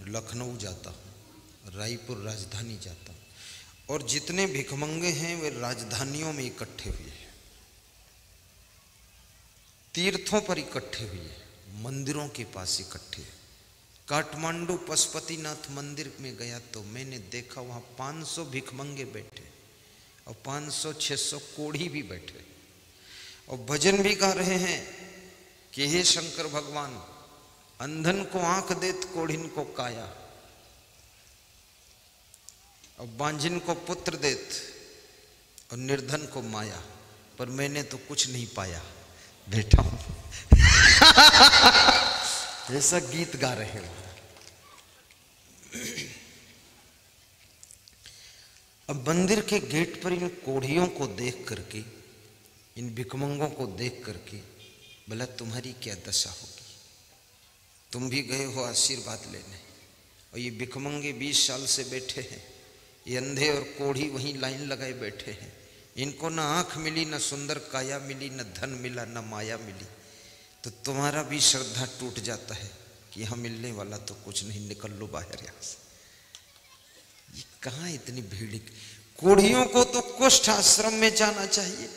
लखनऊ जाता हूँ, रायपुर राजधानी जाता हूँ, और जितने भिखमंगे हैं वे राजधानियों में इकट्ठे हुए हैं, तीर्थों पर इकट्ठे हुए, मंदिरों के पास इकट्ठे। काठमांडू पशुपतिनाथ मंदिर में गया तो मैंने देखा वहाँ 500 भिखमंगे बैठे और 500-600 कोढ़ी भी बैठे और भजन भी गा रहे हैं कि हे शंकर भगवान, अंधन को आंख देत कोढ़िन को काया और बांझिन को पुत्र देत और निर्धन को माया, पर मैंने तो कुछ नहीं पाया, बैठा हूं। ऐसा गीत गा रहे हो। अब मंदिर के गेट पर इन कोढ़ियों को देख करके, इन भिखमंगों को देख करके भला तुम्हारी क्या दशा होगी? तुम भी गए हो आशीर्वाद लेने और ये भिखमंगे 20 साल से बैठे हैं, ये अंधे और कोढ़ी वहीं लाइन लगाए बैठे हैं। इनको ना आंख मिली, ना सुंदर काया मिली, ना धन मिला, ना माया मिली। तो तुम्हारा भी श्रद्धा टूट जाता है कि यहाँ मिलने वाला तो कुछ नहीं, निकल लो बाहर यहाँ से। ये कहाँ इतनी भीड़। कोढ़ियों को तो कुष्ठ आश्रम में जाना चाहिए,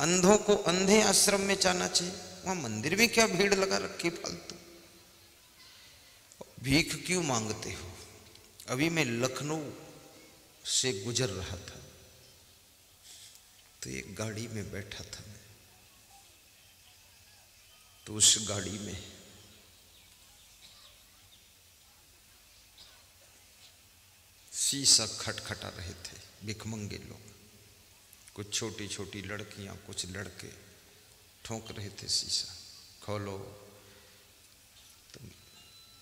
अंधों को अंधे आश्रम में जाना चाहिए। वहां मंदिर में क्या भीड़ लगा रखी फालतू। भीख क्यों मांगते हो? अभी मैं लखनऊ से गुजर रहा था तो एक गाड़ी में बैठा था मैं, तो उस गाड़ी में शीशा खटखटा रहे थे भिखमंगे लोग, कुछ छोटी छोटी लड़कियां कुछ लड़के ठोक रहे थे शीशा, खोलो। तो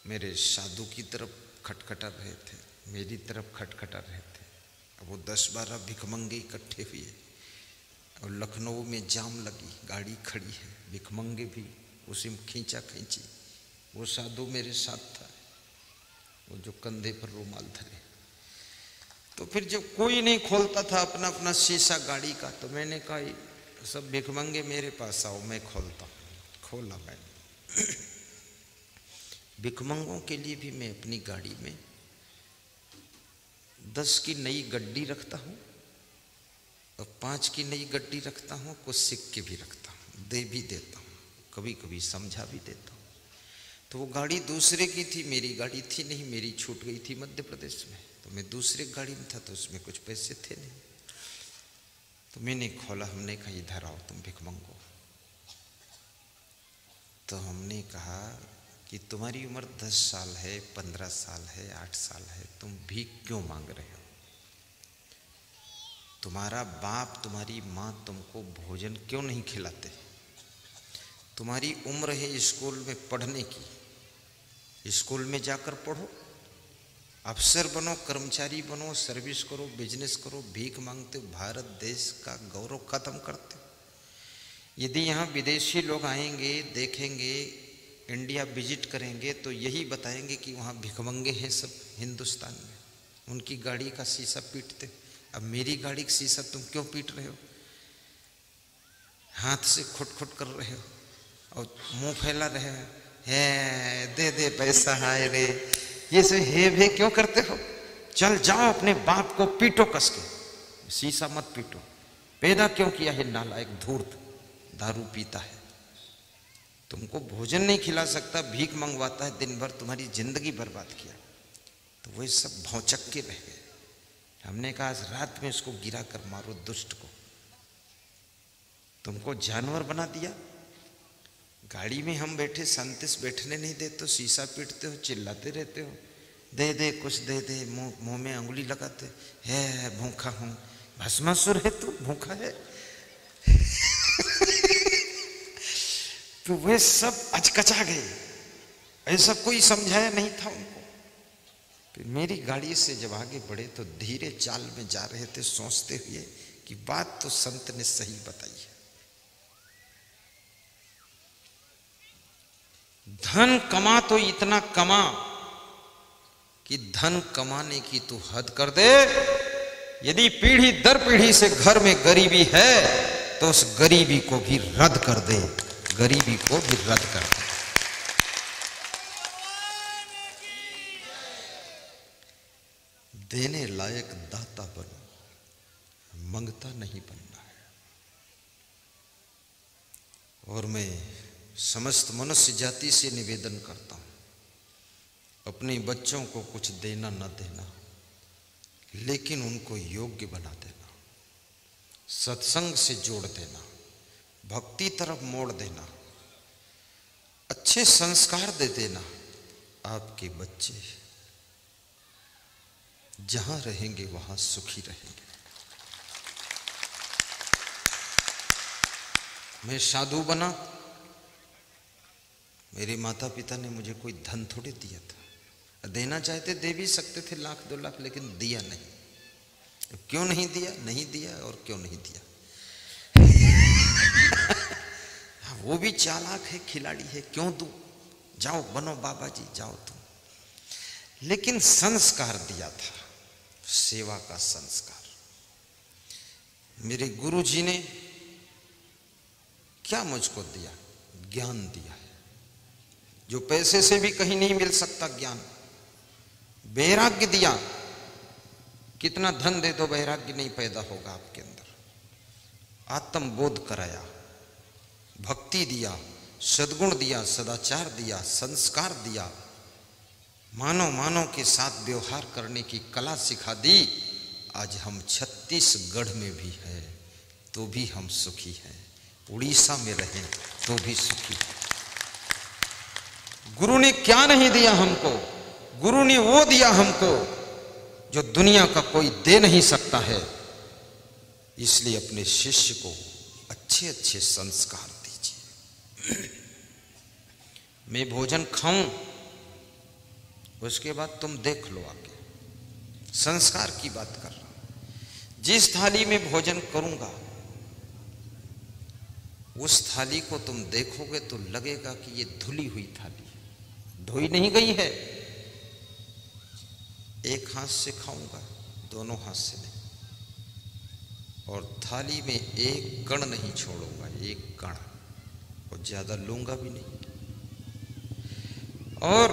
मेरे साधु की तरफ खटखटा रहे थे, मेरी तरफ खटखटा रहे थे। अब वो 10-12 भिखमंगे इकट्ठे हुए और लखनऊ में जाम लगी, गाड़ी खड़ी है, भिखमंगे भी उसी में खींचा खींची। वो साधु मेरे साथ था, वो जो कंधे पर रुमाल धरे। तो फिर जब कोई नहीं खोलता था अपना अपना शीशा गाड़ी का, तो मैंने कहा सब भिखमंगे मेरे पास आओ, मैं खोलता हूँ। खोला मैंने। भिखमंगों के लिए भी मैं अपनी गाड़ी में 10 की नई गड्डी रखता हूँ और 5 की नई गड्डी रखता हूँ, कुछ सिक्के भी रखता हूँ, दे भी देता हूँ, कभी कभी समझा भी देता हूँ। तो वो गाड़ी दूसरे की थी, मेरी गाड़ी थी नहीं, मेरी छूट गई थी मध्य प्रदेश में, तो मैं दूसरे गाड़ी में था, तो उसमें कुछ पैसे थे नहीं। तो मैंने खोला, हमने कहा इधर आओ तुम भिखमंगो। तो हमने कहा कि तुम्हारी उम्र 10 साल है, 15 साल है, 8 साल है, तुम भीख क्यों मांग रहे हो? तुम्हारा बाप तुम्हारी माँ तुमको भोजन क्यों नहीं खिलाते? तुम्हारी उम्र है स्कूल में पढ़ने की, स्कूल में जाकर पढ़ो, अफसर बनो, कर्मचारी बनो, सर्विस करो, बिजनेस करो। भीख मांगते हो, भारत देश का गौरव खत्म करते हो। यदि यहाँ विदेशी लोग आएंगे, देखेंगे, इंडिया विजिट करेंगे, तो यही बताएंगे कि वहाँ भिखमंगे हैं सब हिंदुस्तान में, उनकी गाड़ी का शीशा पीटते। अब मेरी गाड़ी का शीशा तुम क्यों पीट रहे हो? हाथ से खुट कर रहे हो और मुंह फैला रहे हो, है दे दे पैसा, हाय रे, ये से हे भे क्यों करते हो? चल जाओ अपने बाप को पीटो कस के, शीशा मत पीटो। पैदा क्यों किया है नालायक, धूर्त, दारू पीता है, तुमको भोजन नहीं खिला सकता, भीख मंगवाता है, दिन भर तुम्हारी जिंदगी बर्बाद किया। तो वही सब भौचक के रह गए। हमने कहा आज रात में इसको गिरा कर मारो, दुष्ट को। तुमको जानवर बना दिया। गाड़ी में हम बैठे, शांति से बैठने नहीं देते, शीशा पीटते हो, चिल्लाते रहते हो, दे दे कुछ दे दे, मुंह में अंगुली लगाते, है भूखा हूं। भस्मासुर है तू, भूखा है। तो वे सब अचकचा गए, ऐसा कोई समझाया नहीं था उनको। फिर मेरी गाड़ी से जब आगे बढ़े तो धीरे चाल में जा रहे थे, सोचते हुए कि बात तो संत ने सही बताई है। धन कमा तो इतना कमा कि धन कमाने की तू हद कर दे। यदि पीढ़ी दर पीढ़ी से घर में गरीबी है तो उस गरीबी को भी रद्द कर दे, गरीबी को भी रद्द कर दे। देने लायक दाता बनो, मंगता नहीं बनना है। और मैं समस्त मनुष्य जाति से निवेदन करता हूं, अपने बच्चों को कुछ देना न देना, लेकिन उनको योग्य बना देना, सत्संग से जोड़ देना, भक्ति तरफ मोड़ देना, अच्छे संस्कार दे देना। आपके बच्चे जहां रहेंगे वहां सुखी रहेंगे। मैं साधु बना, मेरे माता पिता ने मुझे कोई धन थोड़े दिया था। देना चाहते दे भी सकते थे 1-2 लाख, लेकिन दिया नहीं। क्यों नहीं दिया? नहीं दिया। और क्यों नहीं दिया? वो भी चालाक है, खिलाड़ी है, क्यों दूं? जाओ बनो बाबा जी, जाओ तुम। लेकिन संस्कार दिया था, सेवा का संस्कार। मेरे गुरु जी ने क्या मुझको दिया? ज्ञान दिया है, जो पैसे से भी कहीं नहीं मिल सकता ज्ञान। वैराग्य दिया, कितना धन दे दो, वैराग्य नहीं पैदा होगा आपके अंदर। आत्मबोध कराया, भक्ति दिया, सद्गुण दिया, सदाचार दिया, संस्कार दिया, मानव मानव के साथ व्यवहार करने की कला सिखा दी। आज हम छत्तीसगढ़ में भी हैं तो भी हम सुखी हैं, उड़ीसा में रहें तो भी सुखी हैं। गुरु ने क्या नहीं दिया हमको? गुरु ने वो दिया हमको जो दुनिया का कोई दे नहीं सकता है। इसलिए अपने शिष्य को अच्छे अच्छे संस्कार दीजिए। मैं भोजन खाऊं, उसके बाद तुम देख लो आगे। संस्कार की बात कर रहा हूं। जिस थाली में भोजन करूंगा उस थाली को तुम देखोगे तो लगेगा कि ये धुली हुई थाली है, धोई नहीं गई है। एक हाथ से खाऊंगा, दोनों हाथ से नहीं, और थाली में एक कण नहीं छोड़ूंगा, एक कण, और ज्यादा लूंगा भी नहीं, और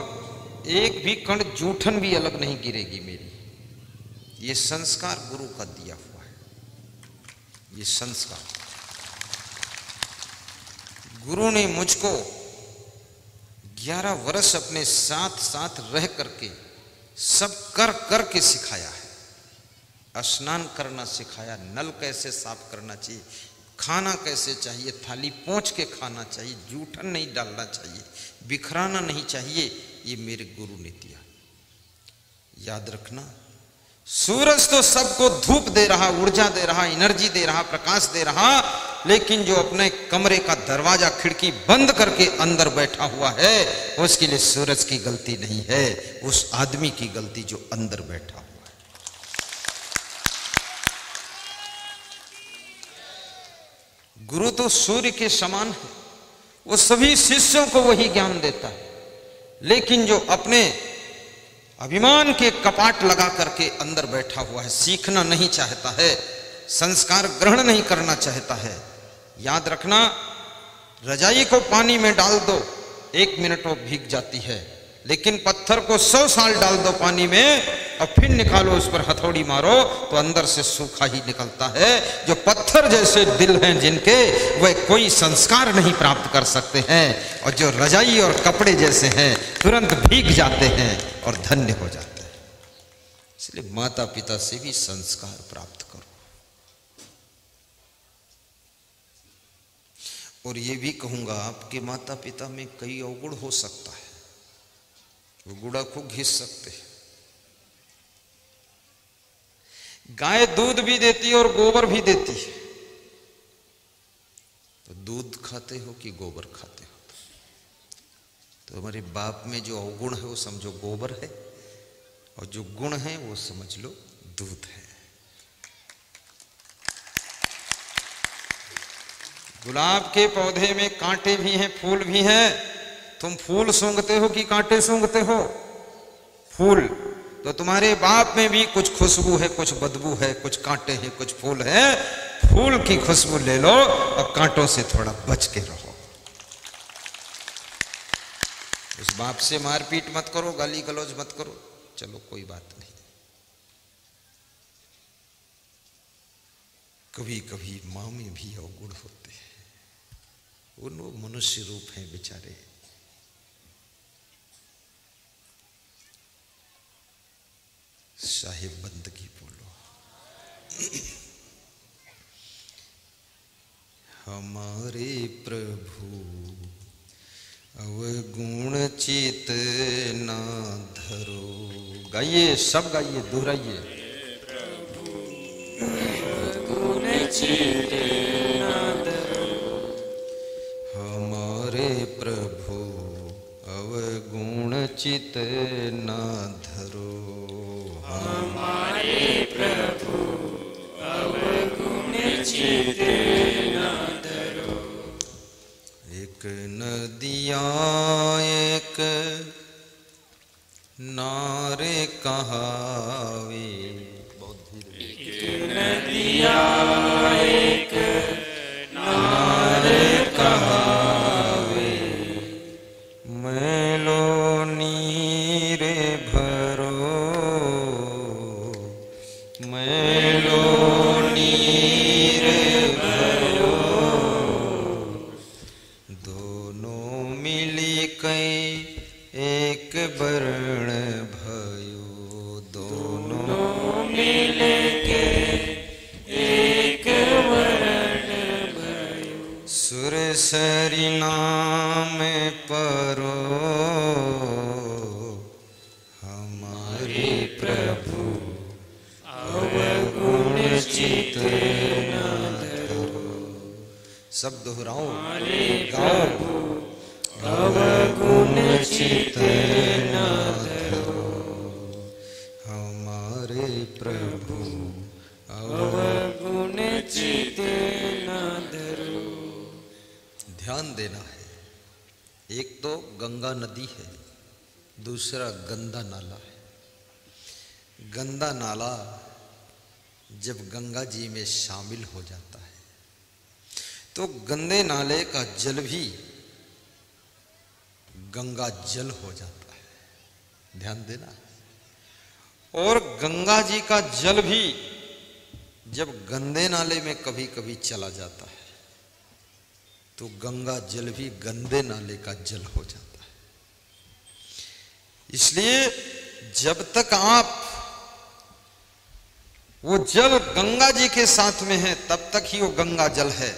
एक भी कण जूठन भी अलग नहीं गिरेगी मेरी। ये संस्कार गुरु का दिया हुआ है। ये संस्कार गुरु ने मुझको 11 वर्ष अपने साथ साथ रह करके सब कर करके सिखाया है। स्नान करना सिखाया, नल कैसे साफ करना चाहिए, खाना कैसे चाहिए, थाली पोंछ के खाना चाहिए, जूठन नहीं डालना चाहिए, बिखराना नहीं चाहिए। ये मेरे गुरु ने दिया। याद रखना, सूरज तो सबको धूप दे रहा, ऊर्जा दे रहा, एनर्जी दे रहा, प्रकाश दे रहा, लेकिन जो अपने कमरे का दरवाजा खिड़की बंद करके अंदर बैठा हुआ है, उसके लिए सूरज की गलती नहीं है, उस आदमी की गलती जो अंदर बैठा हुआ है। गुरु तो सूर्य के समान है, वो सभी शिष्यों को वही ज्ञान देता है। लेकिन जो अपने अभिमान के कपाट लगा करके अंदर बैठा हुआ है, सीखना नहीं चाहता है, संस्कार ग्रहण नहीं करना चाहता है, याद रखना, रजाई को पानी में डाल दो, 1 मिनट वो भीग जाती है, लेकिन पत्थर को 100 साल डाल दो पानी में और फिर निकालो, उस पर हथौड़ी मारो तो अंदर से सूखा ही निकलता है। जो पत्थर जैसे दिल हैं जिनके, वह कोई संस्कार नहीं प्राप्त कर सकते हैं, और जो रजाई और कपड़े जैसे हैं तुरंत भीग जाते हैं और धन्य हो जाते हैं। इसलिए माता पिता से भी संस्कार प्राप्त करो। और ये भी कहूंगा, आपके माता पिता में कई अवगुण हो सकता है, वो गुड़ा को घिस सकते हैं। गाय दूध भी देती है और गोबर भी देती है, तो दूध खाते हो कि गोबर खाते हो? तो हमारे बाप में जो अवगुण है वो समझो गोबर है, और जो गुण है वो समझ लो दूध है। गुलाब के पौधे में कांटे भी हैं, फूल भी हैं। तुम फूल सूंघते हो कि कांटे सूंघते हो? फूल। तो तुम्हारे बाप में भी कुछ खुशबू है, कुछ बदबू है, कुछ कांटे हैं, कुछ फूल है। फूल की खुशबू ले लो और कांटों से थोड़ा बच के रहो। उस बाप से मारपीट मत करो, गाली गलौज मत करो, चलो कोई बात नहीं। कभी कभी माँ में भी अवगुण होते हैं, उन वो मनुष्य रूप हैं बेचारे। साहिब बंदगी बोलो। हमारे प्रभु अवगुण चित ना धरो। गाइए, सब गाइए, दोहराइए। अवगुण चित ना धरो, हमारे प्रभु अवगुण चित ना धरो, हमारे प्रभु अवगुण चित ना धरो। एक नदिया एक नारे कहावे, एक नदिया एक नारे कहावे, मैलो नीरे भरो केसरी नाम परो हमारे प्रभु अवगुण चित न धरो। सब दोहराओ, गाओ। अवगुण चित न धरो हमारे प्रभु अवगुण चित न धरो। ध्यान देना है। एक तो गंगा नदी है, दूसरा गंदा नाला है। गंदा नाला जब गंगा जी में शामिल हो जाता है तो गंदे नाले का जल भी गंगा जल हो जाता है। ध्यान देना। और गंगा जी का जल भी जब गंदे नाले में कभी कभी चला जाता है तो गंगा जल भी गंदे नाले का जल हो जाता है। इसलिए जब तक आप वो जल गंगा जी के साथ में है तब तक ही वो गंगा जल है,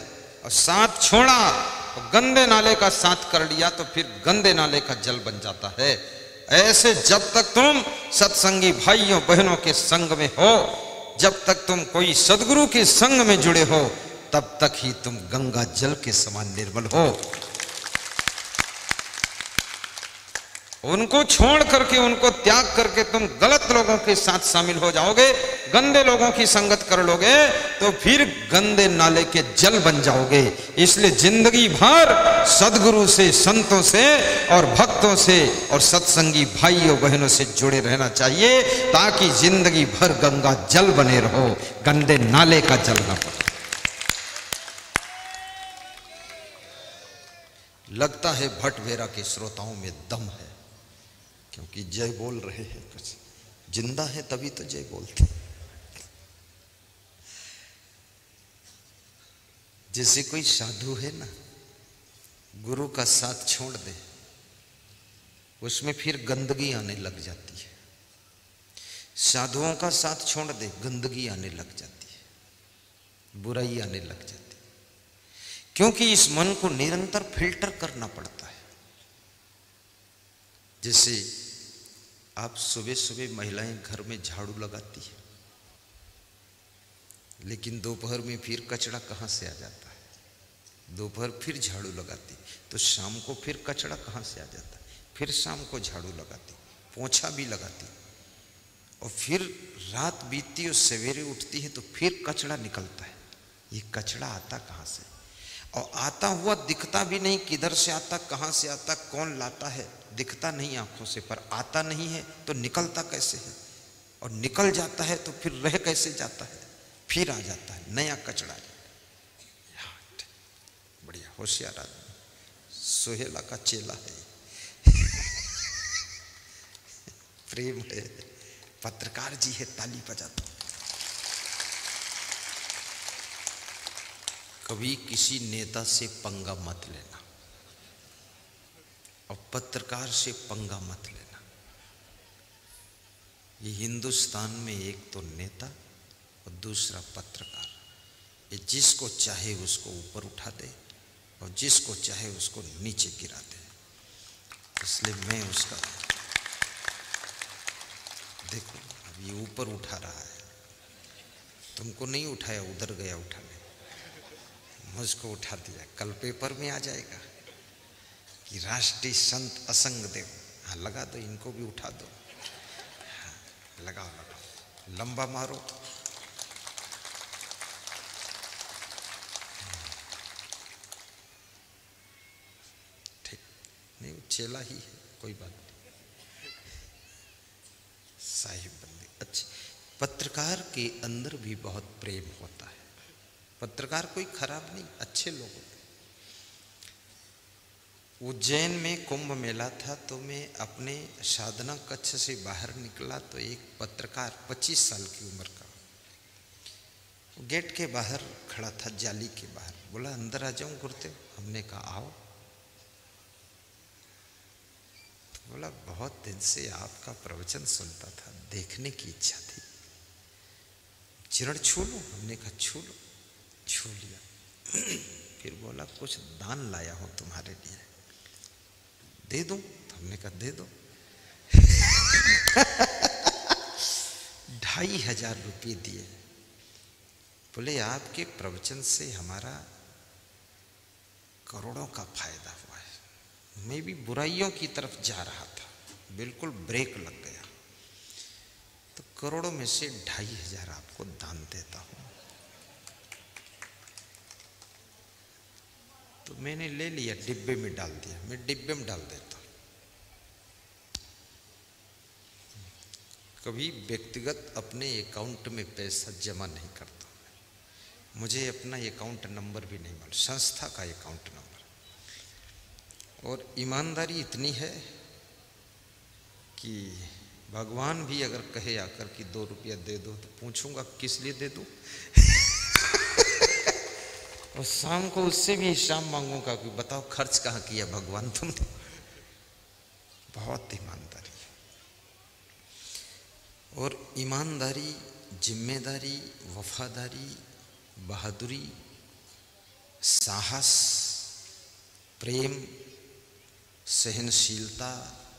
और साथ छोड़ा और गंदे नाले का साथ कर लिया तो फिर गंदे नाले का जल बन जाता है। ऐसे जब तक तुम सत्संगी भाइयों बहनों के संग में हो, जब तक तुम कोई सदगुरु के संग में जुड़े हो, तब तक ही तुम गंगा जल के समान निर्मल हो। उनको छोड़ करके, उनको त्याग करके तुम गलत लोगों के साथ शामिल हो जाओगे, गंदे लोगों की संगत कर लोगे तो फिर गंदे नाले के जल बन जाओगे। इसलिए जिंदगी भर सदगुरु से, संतों से और भक्तों से और सत्संगी भाइयों बहनों से जुड़े रहना चाहिए, ताकि जिंदगी भर गंगा जल बने रहो, गंदे नाले का जल ना पड़े। लगता है भट्ट भेरा के श्रोताओं में दम है, क्योंकि जय बोल रहे हैं। कुछ जिंदा है तभी तो जय बोलते। जैसे कोई साधु है ना, गुरु का साथ छोड़ दे, उसमें फिर गंदगी आने लग जाती है। साधुओं का साथ छोड़ दे, गंदगी आने लग जाती है, बुराई आने लग जाती है। क्योंकि इस मन को निरंतर फिल्टर करना पड़ता है। जैसे आप सुबह सुबह महिलाएं घर में झाड़ू लगाती है, लेकिन दोपहर में फिर कचरा कहाँ से आ जाता है। दोपहर फिर झाड़ू लगाती तो शाम को फिर कचरा कहाँ से आ जाता है। फिर शाम को झाड़ू लगाती, पोंछा भी लगाती, और फिर रात बीतती और सवेरे उठती है तो फिर कचरा निकलता है। ये कचरा आता कहाँ से, और आता हुआ दिखता भी नहीं, किधर से आता, कहाँ से आता, कौन लाता है, दिखता नहीं आंखों से, पर आता नहीं है तो निकलता कैसे है, और निकल जाता है तो फिर रह कैसे जाता है, फिर आ जाता है नया कचरा। बढ़िया होशियार आदमी, सोहेला का चेला है। प्रेम है, पत्रकार जी है, ताली बजाता। कभी किसी नेता से पंगा मत लेना, और पत्रकार से पंगा मत लेना। ये हिंदुस्तान में एक तो नेता और दूसरा पत्रकार, ये जिसको चाहे उसको ऊपर उठा दे और जिसको चाहे उसको नीचे गिरा दे। इसलिए मैं उसका, देखो अब ये ऊपर उठा रहा है, तुमको नहीं उठाया, उधर गया उठाने, मुझको उठा दिया। कल पेपर में आ जाएगा कि राष्ट्रीय संत असंग देव। हाँ लगा दो, इनको भी उठा दो। हाँ, लगाओ लगाओ, लंबा मारो। ठीक नहीं, चेला ही है, कोई बात नहीं, साहिब बंदे अच्छे। पत्रकार के अंदर भी बहुत प्रेम होता है। पत्रकार कोई खराब नहीं, अच्छे लोग होते। उज्जैन में कुंभ मेला था तो मैं अपने साधना कक्ष से बाहर निकला तो एक पत्रकार 25 साल की उम्र का गेट के बाहर खड़ा था, जाली के बाहर। बोला अंदर आ जाऊं गुरुदेव? हमने कहा आओ। तो बोला बहुत दिन से आपका प्रवचन सुनता था, देखने की इच्छा थी, चरण छू लो? हमने कहा छू लो। छू लिया। फिर बोला कुछ दान लाया हूं तुम्हारे लिए, दे दूं? तो हमने कहा दे दो। 2500 रुपये दिए। बोले आपके प्रवचन से हमारा करोड़ों का फायदा हुआ है। मैं भी बुराइयों की तरफ जा रहा था, बिल्कुल ब्रेक लग गया, तो करोड़ों में से 2500 आपको दान देता हूं। तो मैंने ले लिया, डिब्बे में डाल दिया। मैं डिब्बे में डाल देता हूं, कभी व्यक्तिगत अपने अकाउंट में पैसा जमा नहीं करता। मुझे अपना अकाउंट नंबर भी नहीं मालूम, संस्था का अकाउंट नंबर। और ईमानदारी इतनी है कि भगवान भी अगर कहे आकर कि 2 रुपया दे दो, तो पूछूंगा किस लिए दे दूं। और शाम को उससे भी हिसाब मांगूंगा कि बताओ खर्च कहाँ किया भगवान तुमने। बहुत ईमानदारी। और ईमानदारी, जिम्मेदारी, वफादारी, बहादुरी, साहस, प्रेम, सहनशीलता,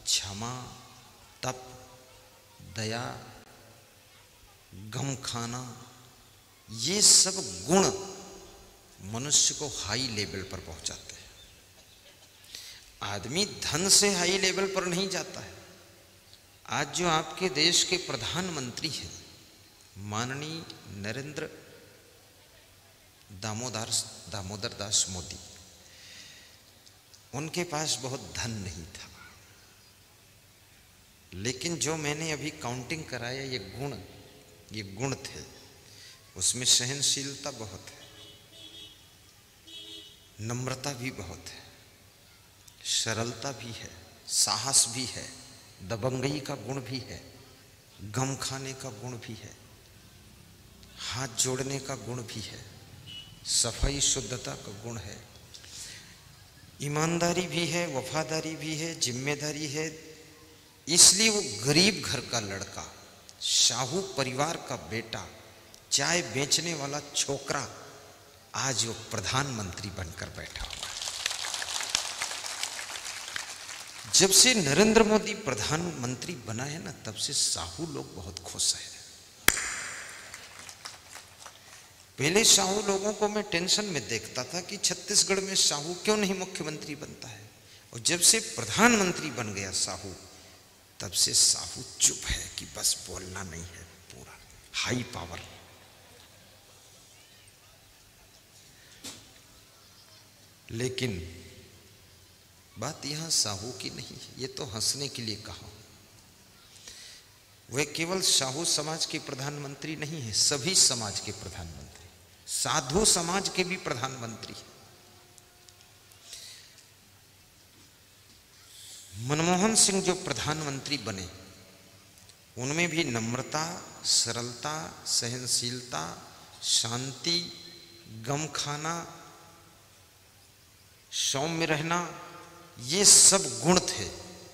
क्षमा, तप, दया, गम खाना, ये सब गुण मनुष्य को हाई लेवल पर पहुंचाते हैं। आदमी धन से हाई लेवल पर नहीं जाता है। आज जो आपके देश के प्रधानमंत्री हैं, माननीय नरेंद्र दामोदर दास मोदी, उनके पास बहुत धन नहीं था, लेकिन जो मैंने अभी काउंटिंग कराया ये गुण थे। उसमें सहनशीलता बहुत है, नम्रता भी बहुत है, सरलता भी है, साहस भी है, दबंगई का गुण भी है, गम खाने का गुण भी है, हाथ जोड़ने का गुण भी है, सफाई शुद्धता का गुण है, ईमानदारी भी है, वफादारी भी है, जिम्मेदारी है। इसलिए वो गरीब घर का लड़का, शाहू परिवार का बेटा, चाय बेचने वाला छोकरा, आज वो प्रधानमंत्री बनकर बैठा हुआ है। जब से नरेंद्र मोदी प्रधानमंत्री बना है ना, तब से साहू लोग बहुत खुश हैं। पहले साहू लोगों को मैं टेंशन में देखता था कि छत्तीसगढ़ में साहू क्यों नहीं मुख्यमंत्री बनता है, और जब से प्रधानमंत्री बन गया साहू, तब से साहू चुप है कि बस बोलना नहीं है, पूरा हाई पावर। लेकिन बात यहां साहू की नहीं है, ये तो हंसने के लिए कहा। वह केवल साहू समाज के प्रधानमंत्री नहीं है, सभी समाज के प्रधानमंत्री, साधु समाज के भी प्रधानमंत्री हैं। मनमोहन सिंह जो प्रधानमंत्री बने, उनमें भी नम्रता, सरलता, सहनशीलता, शांति, गम खाना, सौम्य रहना, ये सब गुण थे।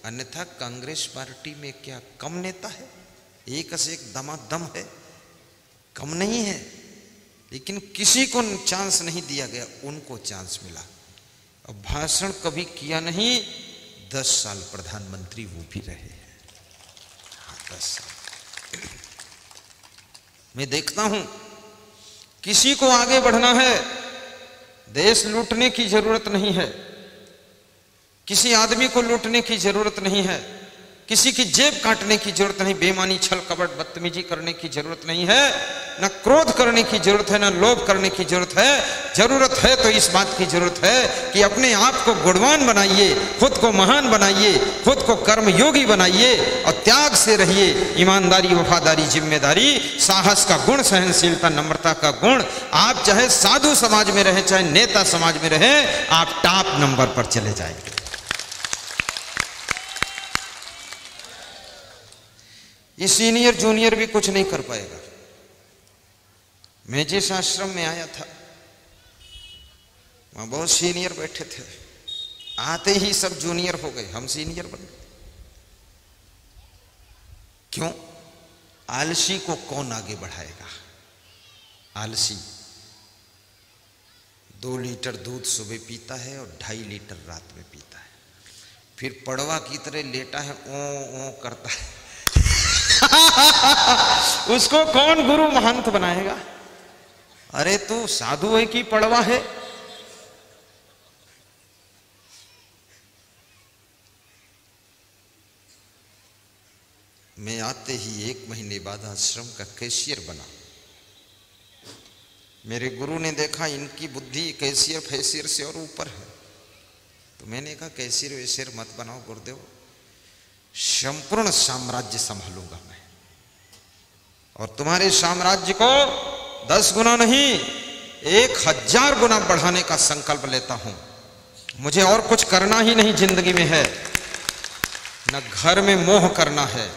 अन्यथा कांग्रेस पार्टी में क्या कम नेता है? एक से एक दमादम है, कम नहीं है, लेकिन किसी को चांस नहीं दिया गया, उनको चांस मिला। अब भाषण कभी किया नहीं, 10 साल प्रधानमंत्री वो भी रहे हैं। हाँ, 10 साल। मैं देखता हूं, किसी को आगे बढ़ना है, देश लूटने की जरूरत नहीं है, किसी आदमी को लूटने की जरूरत नहीं है, किसी की जेब काटने की जरूरत नहीं, बेईमानी, छल कपट, बदतमीजी करने की जरूरत नहीं है, न क्रोध करने की जरूरत है, न लोभ करने की जरूरत है। जरूरत है तो इस बात की जरूरत है कि अपने आप को गुणवान बनाइए, खुद को महान बनाइए, खुद को कर्मयोगी बनाइए और त्याग से रहिए। ईमानदारी, वफादारी, जिम्मेदारी, साहस का गुण, सहनशीलता, नम्रता का गुण। आप चाहे साधु समाज में रहे, चाहे नेता समाज में रहे, आप टॉप नंबर पर चले जाएंगे। ये सीनियर जूनियर भी कुछ नहीं कर पाएगा। मैं जिस आश्रम में आया था, वहां बहुत सीनियर बैठे थे, आते ही सब जूनियर हो गए, हम सीनियर बन गए। क्यों? आलसी को कौन आगे बढ़ाएगा? आलसी 2 लीटर दूध सुबह पीता है और 2.5 लीटर रात में पीता है। फिर पड़वा की तरह लेटा है, ओ करता है। उसको कौन गुरु महंत बनाएगा? अरे तू साधु है कि पड़वा है? मैं आते ही 1 महीने बाद आश्रम का कैशियर बना। मेरे गुरु ने देखा इनकी बुद्धि कैशियर फैशियर से और ऊपर है, तो मैंने कहा कैशियर वैशियर मत बनाओ गुरुदेव, संपूर्ण साम्राज्य संभालूंगा मैं, और तुम्हारे साम्राज्य को 10 गुना नहीं 1000 गुना बढ़ाने का संकल्प लेता हूं। मुझे और कुछ करना ही नहीं जिंदगी में है, न घर में मोह करना है।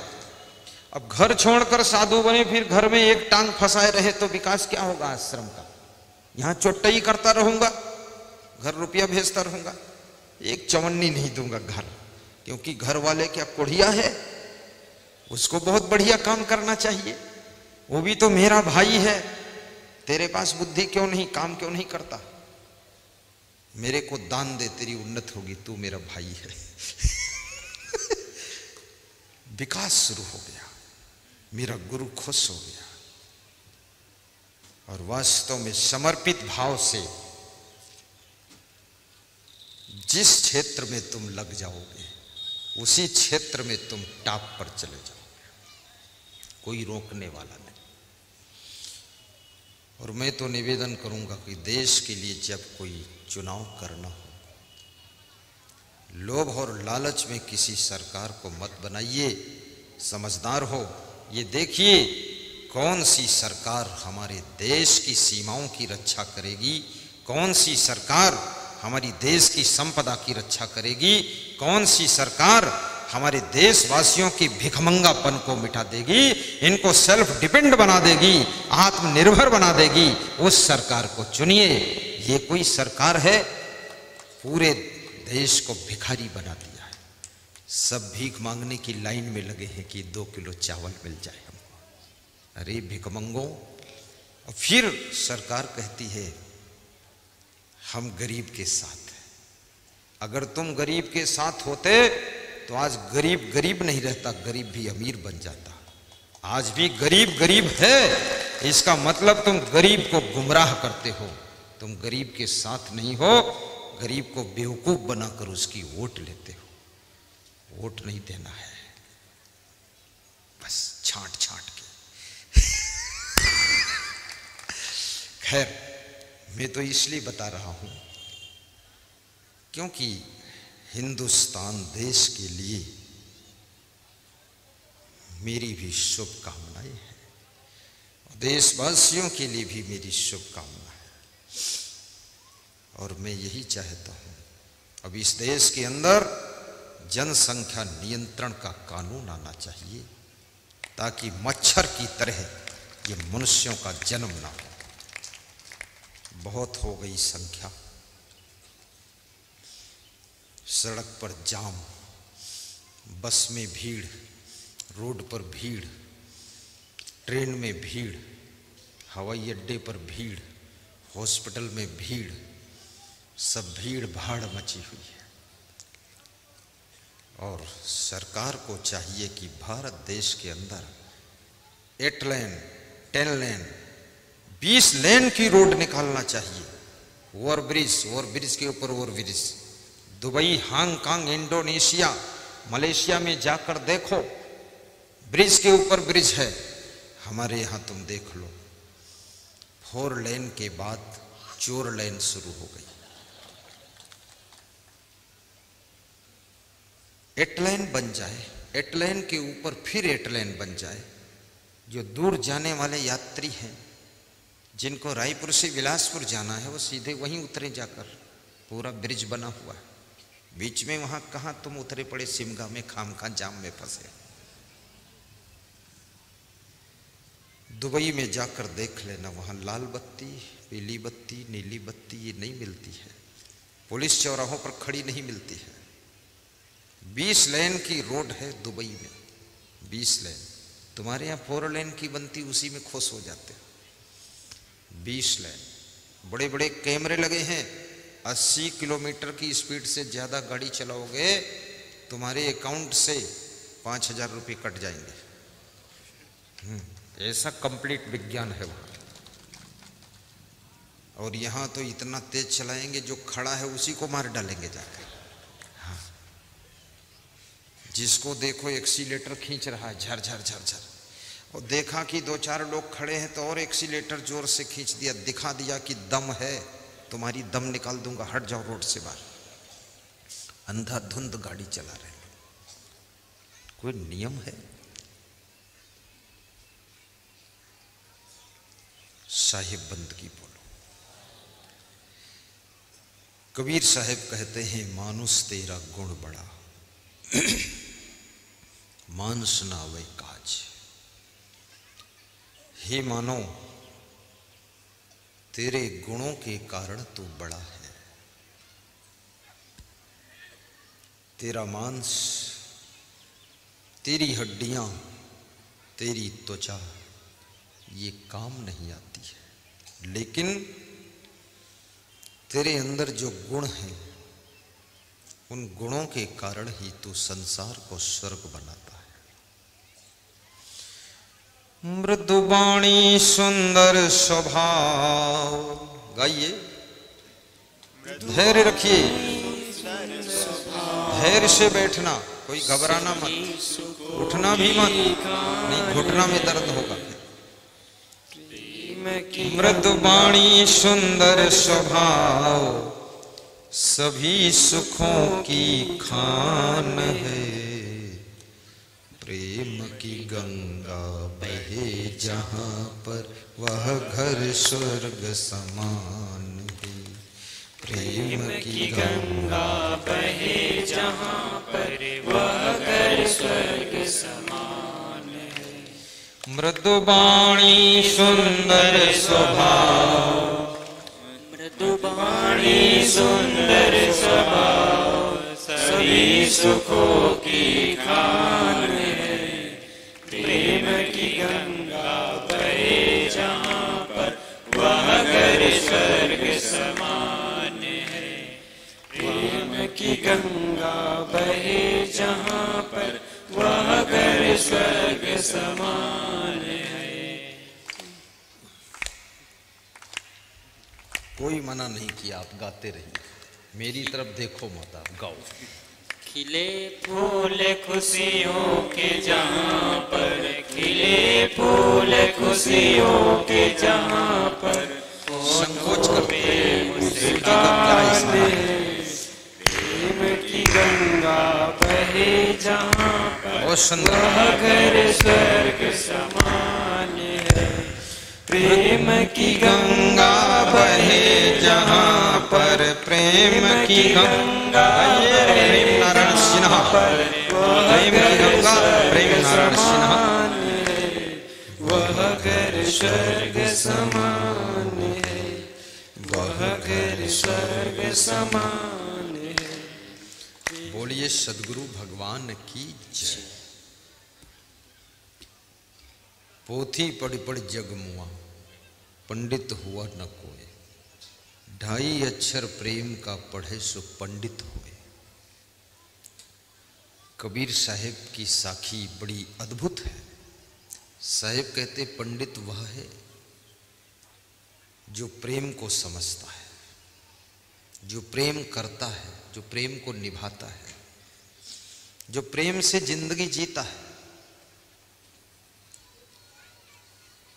अब घर छोड़कर साधु बने, फिर घर में एक टांग फंसाए रहे तो विकास क्या होगा आश्रम का? यहां चोट्टई करता रहूंगा, घर रुपया भेजता रहूंगा, एक चवन्नी नहीं दूंगा घर, क्योंकि घर वाले क्या कोढ़िया है? उसको बहुत बढ़िया काम करना चाहिए, वो भी तो मेरा भाई है। तेरे पास बुद्धि क्यों नहीं, काम क्यों नहीं करता? मेरे को दान दे, तेरी उन्नत होगी, तू मेरा भाई है। विकास शुरू हो गया, मेरा गुरु खुश हो गया, और वास्तव में समर्पित भाव से जिस क्षेत्र में तुम लग जाओगे उसी क्षेत्र में तुम टॉप पर चले जाओगे, कोई रोकने वाला नहीं। और मैं तो निवेदन करूंगा कि देश के लिए जब कोई चुनाव करना हो, लोभ और लालच में किसी सरकार को मत बनाइए, समझदार हो। ये देखिए कौन सी सरकार हमारे देश की सीमाओं की रक्षा करेगी, कौन सी सरकार हमारी देश की संपदा की रक्षा करेगी, कौन सी सरकार हमारे देशवासियों की भिखमंगापन को मिटा देगी, इनको सेल्फ डिपेंड बना देगी, आत्मनिर्भर बना देगी, उस सरकार को चुनिए। ये कोई सरकार है पूरे देश को भिखारी बना दिया है, सब भीख मांगने की लाइन में लगे हैं कि 2 किलो चावल मिल जाए हमको। अरे भिखमंगो। और फिर सरकार कहती है हम गरीब के साथ हैं। अगर तुम गरीब के साथ होते तो आज गरीब गरीब नहीं रहता, गरीब भी अमीर बन जाता। आज भी गरीब गरीब है, इसका मतलब तुम गरीब को गुमराह करते हो, तुम गरीब के साथ नहीं हो, गरीब को बेवकूफ बनाकर उसकी वोट लेते हो। वोट नहीं देना है, बस छांट छांट के। खैर, मैं तो इसलिए बता रहा हूं क्योंकि हिंदुस्तान देश के लिए मेरी भी शुभकामनाएं हैं, देशवासियों के लिए भी मेरी शुभकामना है। और मैं यही चाहता हूं, अब इस देश के अंदर जनसंख्या नियंत्रण का कानून आना चाहिए, ताकि मच्छर की तरह ये मनुष्यों का जन्म ना हो। बहुत हो गई संख्या, सड़क पर जाम, बस में भीड़, रोड पर भीड़, ट्रेन में भीड़, हवाई अड्डे पर भीड़, हॉस्पिटल में भीड़, सब भीड़ भाड़ मची हुई है। और सरकार को चाहिए कि भारत देश के अंदर 8 लेन, 10 लेन, 20 लेन की रोड निकालना चाहिए। ओवरब्रिज के ऊपर overbridge. Dubai, Hong Kong, Indonesia, Malaysia में जाकर देखो, ब्रिज के ऊपर ब्रिज है। हमारे यहाँ तुम देख लो, 4 लेन के बाद 4 लेन शुरू हो गई। 8 लेन बन जाए, 8 लेन के ऊपर फिर 8 लेन बन जाए। जो दूर जाने वाले यात्री हैं, जिनको रायपुर से बिलासपुर जाना है, वो सीधे वहीं उतरे जाकर। पूरा ब्रिज बना हुआ है, बीच में वहां कहां तुम उतरे पड़े सिमगा में, खामखा जाम में फंसे। दुबई में जाकर देख लेना, वहां लाल बत्ती, पीली बत्ती, नीली बत्ती ये नहीं मिलती है, पुलिस चौराहों पर खड़ी नहीं मिलती है। 20 लेन की रोड है दुबई में, 20 लेन। तुम्हारे यहाँ 4 लेन की बनती, उसी में खुश हो जाते हो। 20 लेन, बड़े बड़े कैमरे लगे हैं। 80 किलोमीटर की स्पीड से ज़्यादा गाड़ी चलाओगे तुम्हारे अकाउंट से 5,000 रुपये कट जाएंगे। ऐसा कंप्लीट विज्ञान है वहाँ। और यहाँ तो इतना तेज चलाएंगे जो खड़ा है उसी को मार डालेंगे जाकर। हाँ, जिसको देखो एक्सीलेटर खींच रहा है झर झर झर झर, और देखा कि 2-4 लोग खड़े हैं तो और एक्सीलेटर जोर से खींच दिया, दिखा दिया कि दम है, तुम्हारी दम निकाल दूंगा, हट जाओ रोड से बाहर। अंधाधुंध गाड़ी चला रहे हैं। कोई नियम है? साहिब बंदगी बोलो। कबीर साहब कहते हैं मानुष तेरा गुण बड़ा, मानस ना वे काज। हे मानो तेरे गुणों के कारण तू बड़ा है। तेरा मांस, तेरी हड्डियां, तेरी त्वचा ये काम नहीं आती है, लेकिन तेरे अंदर जो गुण हैं उन गुणों के कारण ही तू संसार को स्वर्ग बनाता है। मृदुवाणी सुंदर स्वभाव, गाइए, धैर्य रखिए, धैर्य से बैठना, कोई घबराना मत, उठना भी मत, नहीं घुटना में दर्द होगा। मृदुवाणी सुंदर स्वभाव, सभी सुखों की खान है। प्रेम की गंगा बहे जहाँ पर वह घर स्वर्ग समान है। प्रेम की गंगा बहे जहाँ पर वह घर स्वर्ग समान है। मृदुवाणी सुंदर स्वभाव, मृदुवाणी सुंदर स्वभाव, सभी सुखों की खान है। प्रेम की गंगा बहे जहाँ पर वह घर स्वर्ग समान है। प्रेम की गंगा बहे जहाँ पर वह घर स्वर्ग समान है। कोई मना नहीं किया, आप गाते रहिए, मेरी तरफ देखो माता, गाओ। खिले फूल खुशियों के जहाँ पर, खिले फूल खुशियों के जहाँ पर, संकोच करते प्रेम की गंगा बहे जहाँ पर वह घर स्वर्ग समान है। प्रेम की गंगा बहे जहाँ पर, प्रेम की गंगा, प्रेम नारायण सिन्हा, प्रेम की गंगा, प्रेम नारायण सिन्हा। वह घर स्वर्ग समान है, वह घर स्वर्ग समान है। बोलिए सदगुरु भगवान की जय। पोथी पढ़ पढ़ जग मुआ, पंडित हुआ न कोई। 2.5 अक्षर प्रेम का पढ़े सो पंडित हुए। कबीर साहेब की साखी बड़ी अद्भुत है। साहेब कहते पंडित वह है जो प्रेम को समझता है, जो प्रेम करता है, जो प्रेम को निभाता है, जो प्रेम से जिंदगी जीता है।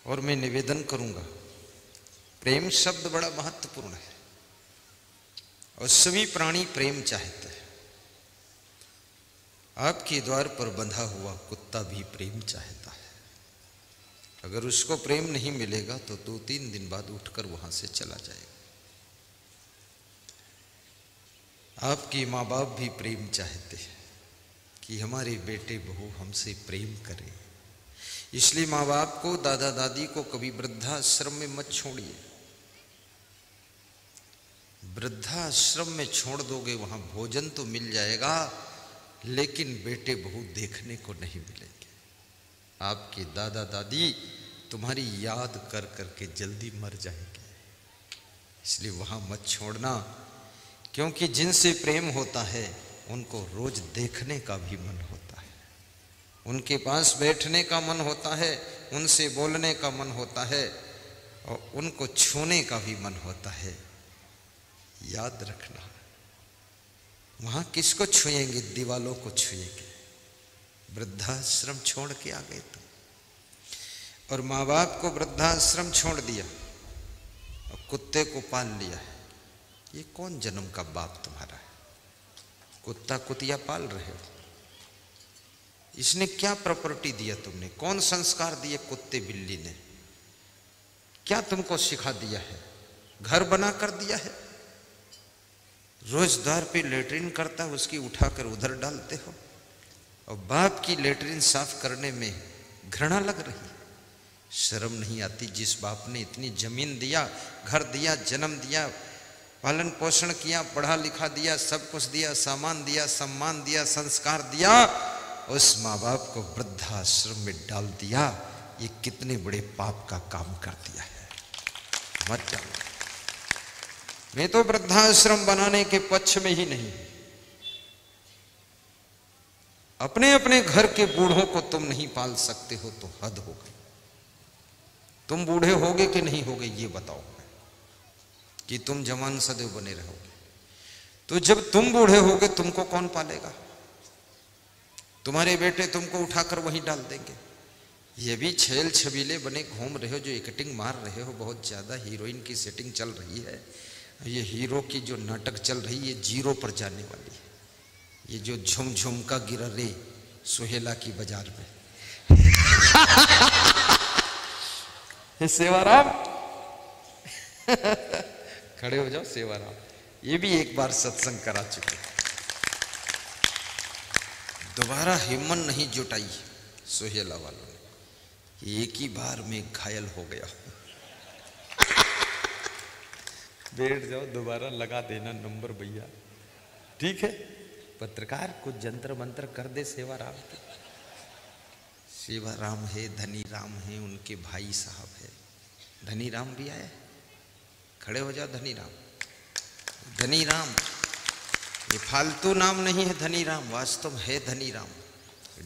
और मैं निवेदन करूंगा, प्रेम शब्द बड़ा महत्वपूर्ण है और सभी प्राणी प्रेम चाहते हैं। आपके द्वार पर बंधा हुआ कुत्ता भी प्रेम चाहता है। अगर उसको प्रेम नहीं मिलेगा तो 2-3 दिन बाद उठकर वहां से चला जाएगा। आपके माँ बाप भी प्रेम चाहते हैं कि हमारे बेटे बहू हमसे प्रेम करें। इसलिए माँ बाप को, दादा दादी को कभी वृद्धाश्रम में मत छोड़िए। वृद्धाश्रम में छोड़ दोगे, वहां भोजन तो मिल जाएगा लेकिन बेटे बहू देखने को नहीं मिलेंगे। आपके दादा दादी तुम्हारी याद कर करके जल्दी मर जाएंगे। इसलिए वहां मत छोड़ना, क्योंकि जिनसे प्रेम होता है उनको रोज देखने का भी मन होता है, उनके पास बैठने का मन होता है, उनसे बोलने का मन होता है और उनको छूने का भी मन होता है। याद रखना, वहां किसको छुएंगे? दीवालों को छुएंगे। वृद्धाश्रम छोड़ के आ गए तुम, और माँ बाप को वृद्धाश्रम छोड़ दिया और कुत्ते को पाल लिया है। ये कौन जन्म का बाप तुम्हारा है? कुत्ता कुतिया पाल रहे हो। इसने क्या प्रॉपर्टी दिया तुमने? कौन संस्कार दिए कुत्ते बिल्ली ने? क्या तुमको सिखा दिया है? घर बना कर दिया है? रोज द्वार पे लेटरिन करता है, उसकी उठाकर उधर डालते हो, और बाप की लेटरिन साफ करने में घृणा लग रही। शर्म नहीं आती? जिस बाप ने इतनी जमीन दिया, घर दिया, जन्म दिया, पालन पोषण किया, पढ़ा लिखा दिया, सब कुछ दिया, सामान दिया, सम्मान दिया, संस्कार दिया, उस माँ बाप को वृद्धाश्रम में डाल दिया। ये कितने बड़े पाप का काम कर दिया है। मत जाओ। मैं तो वृद्धाश्रम बनाने के पक्ष में ही नहीं। अपने अपने घर के बूढ़ों को तुम नहीं पाल सकते हो तो हद हो गई। तुम बूढ़े होगे कि नहीं होगे ये बताओ, कि तुम जवान सदैव बने रहोगे? तो जब तुम बूढ़े होगे तुमको कौन पालेगा? तुम्हारे बेटे तुमको उठाकर वहीं डाल देंगे। ये भी छेल छबीले बने घूम रहे हो, जो एक्टिंग मार रहे हो, बहुत ज्यादा हीरोइन की सेटिंग चल रही है। ये हीरो की जो नाटक चल रही है, ये जीरो पर जाने वाली है। ये जो झुम का गिरा रे सुहेला की बाजार में सेवाराम खड़े हो जाओ। सेवाराम ये भी एक बार सत्संग करा चुके, दोबारा हिम्मत नहीं जुटाई सुहेला वालों ने। एक ही बार में घायल हो गया। बैठ जाओ, दोबारा लगा देना नंबर भैया, ठीक है? पत्रकार कुछ जंतर मंत्र कर दे सेवाराम के। सेवाराम है, धनी राम है, उनके भाई साहब है। धनी राम भी आया, खड़े हो जाओ। धनी राम, धनी राम ये फालतू नाम नहीं है। धनी राम वास्तव है धनी राम,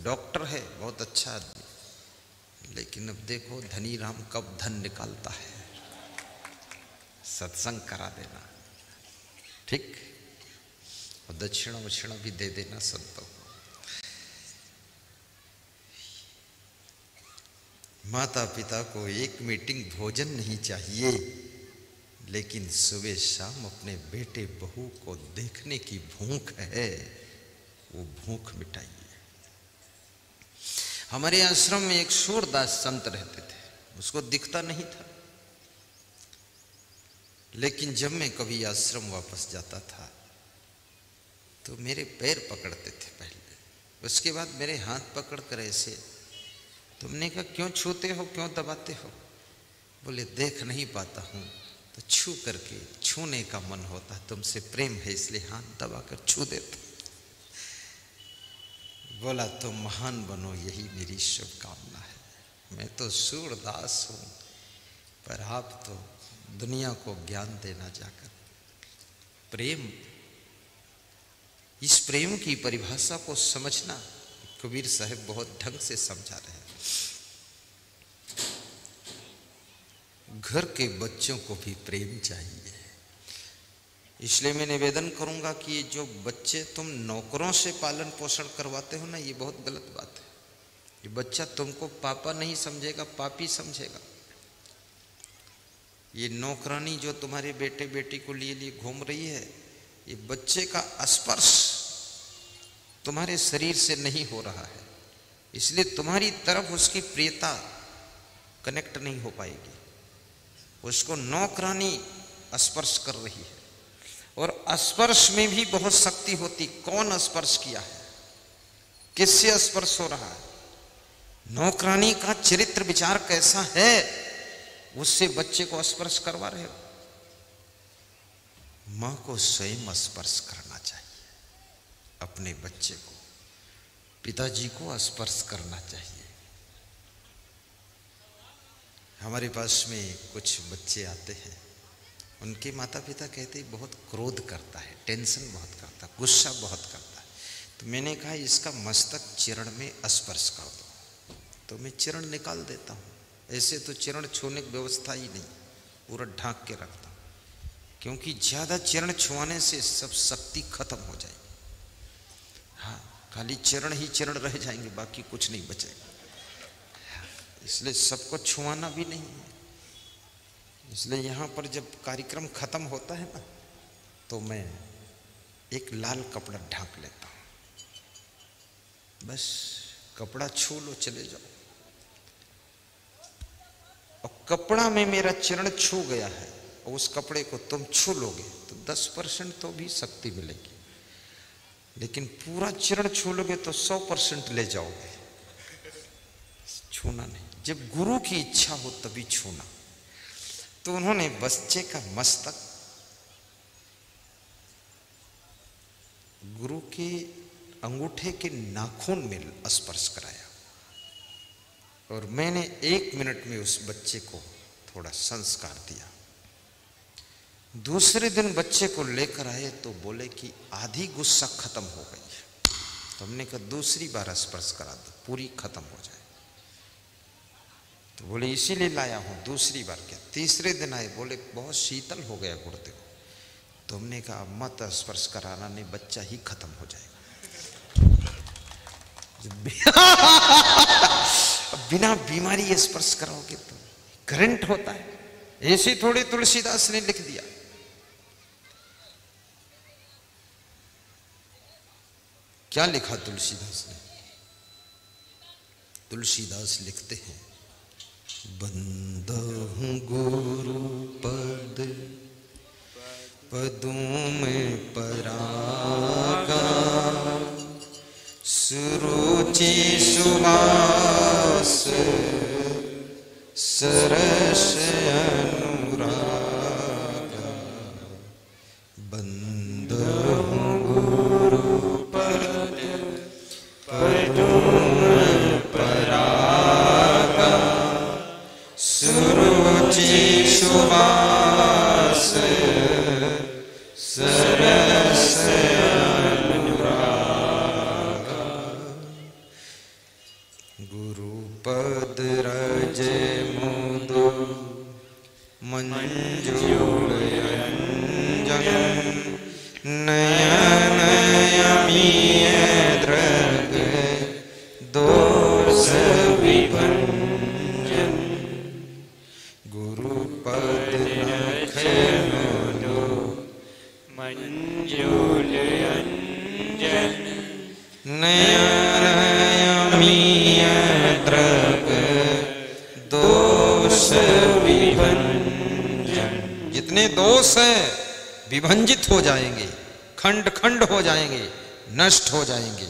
डॉक्टर है, बहुत अच्छा आदमी। लेकिन अब देखो धनी राम कब धन निकालता है। सत्संग करा देना, ठीक? और दक्षिणा वक्षिणा भी दे देना संतों को। माता पिता को एक मीटिंग भोजन नहीं चाहिए, लेकिन सुबह शाम अपने बेटे बहू को देखने की भूख है, वो भूख मिटाइए। हमारे आश्रम में एक सूरदास संत रहते थे, उसको दिखता नहीं था, लेकिन जब मैं कभी आश्रम वापस जाता था तो मेरे पैर पकड़ते थे पहले, उसके बाद मेरे हाथ पकड़कर ऐसे, तुमने कहा क्यों छूते हो, क्यों दबाते हो? बोले देख नहीं पाता हूं तो छू करके, छूने का मन होता, तुमसे प्रेम है इसलिए हाथ दबाकर छू देता। बोला तुम महान बनो, यही मेरी शुभकामना है। मैं तो सूरदास हूं, पर आप तो दुनिया को ज्ञान देना जाकर। प्रेम, इस प्रेम की परिभाषा को समझना कबीर साहब बहुत ढंग से समझा रहे हैं। घर के बच्चों को भी प्रेम चाहिए, इसलिए मैं निवेदन करूंगा कि जो बच्चे तुम नौकरों से पालन पोषण करवाते हो ना, ये बहुत गलत बात है। ये बच्चा तुमको पापा नहीं समझेगा, पापी समझेगा। ये नौकरानी जो तुम्हारे बेटे बेटी को लिए घूम रही है, ये बच्चे का स्पर्श तुम्हारे शरीर से नहीं हो रहा है, इसलिए तुम्हारी तरफ उसकी प्रियता कनेक्ट नहीं हो पाएगी। उसको नौकरानी स्पर्श कर रही है, और स्पर्श में भी बहुत शक्ति होती। कौन स्पर्श किया है, किससे स्पर्श हो रहा है, नौकरानी का चरित्र विचार कैसा है, उससे बच्चे को स्पर्श करवा रहे हो। मां को स्वयं स्पर्श करना चाहिए, अपने बच्चे को, पिताजी को स्पर्श करना चाहिए। हमारे पास में कुछ बच्चे आते हैं, उनके माता पिता कहते बहुत क्रोध करता है, टेंशन बहुत करता है, गुस्सा बहुत करता है। तो मैंने कहा इसका मस्तक चरण में स्पर्श कर दो, तो मैं चरण निकाल देता हूँ। ऐसे तो चरण छूने की व्यवस्था ही नहीं, पूरा ढांक के रखता हूँ, क्योंकि ज़्यादा चरण छुआने से सब शक्ति खत्म हो जाएगी। हाँ, खाली चरण ही चरण रह जाएंगे, बाकी कुछ नहीं बचेगा। इसलिए सबको छुआना भी नहीं है। इसलिए यहाँ पर जब कार्यक्रम खत्म होता है ना, तो मैं एक लाल कपड़ा ढांक लेता हूँ, बस कपड़ा छू लो, चले जाओ। और कपड़ा में मेरा चरण छू गया है और उस कपड़े को तुम छू लोगे तो 10% तो भी शक्ति मिलेगी, लेकिन पूरा चरण छू लोगे तो 100% ले जाओगे। छूना नहीं, जब गुरु की इच्छा हो तभी छूना। तो उन्होंने बच्चे का मस्तक गुरु के अंगूठे के नाखून में स्पर्श कराया और मैंने 1 मिनट में उस बच्चे को थोड़ा संस्कार दिया। दूसरे दिन बच्चे को लेकर आए तो बोले कि आधी गुस्सा खत्म हो गई है। तो हमने कहा दूसरी बार स्पर्श करा दो, पूरी खत्म हो जाए। तो बोले इसीलिए लाया हूं, दूसरी बार क्या। तीसरे दिन आए, बोले बहुत शीतल हो गया गुर्दे को। तो हमने कहा मत स्पर्श कराना, नहीं बच्चा ही खत्म हो जाएगा। बिना बीमारी स्पर्श कराओगे तो करंट होता है। ऐसे थोड़े तुलसीदास ने लिख दिया। क्या लिखा तुलसीदास ने? तुलसीदास लिखते हैं, बंदहूँ गुरु पद पदों में परागा, सुरुचि सुवास सरस अनुरागा। बंदहूँ गुरु पद पदों में परागा, सुरुचि सुवास सरस अनुरागा। गुरु पद रज मुदु मंजूल अंजन, नयन यमीय द्रग दोष विभंजन। गुरु पद नख मुदु मंजूल अंजन, नयन यमीय द्रग दोष विभंजन। जितने दोष हैं विभंजित हो जाएंगे, खंड खंड हो जाएंगे, नष्ट हो जाएंगे।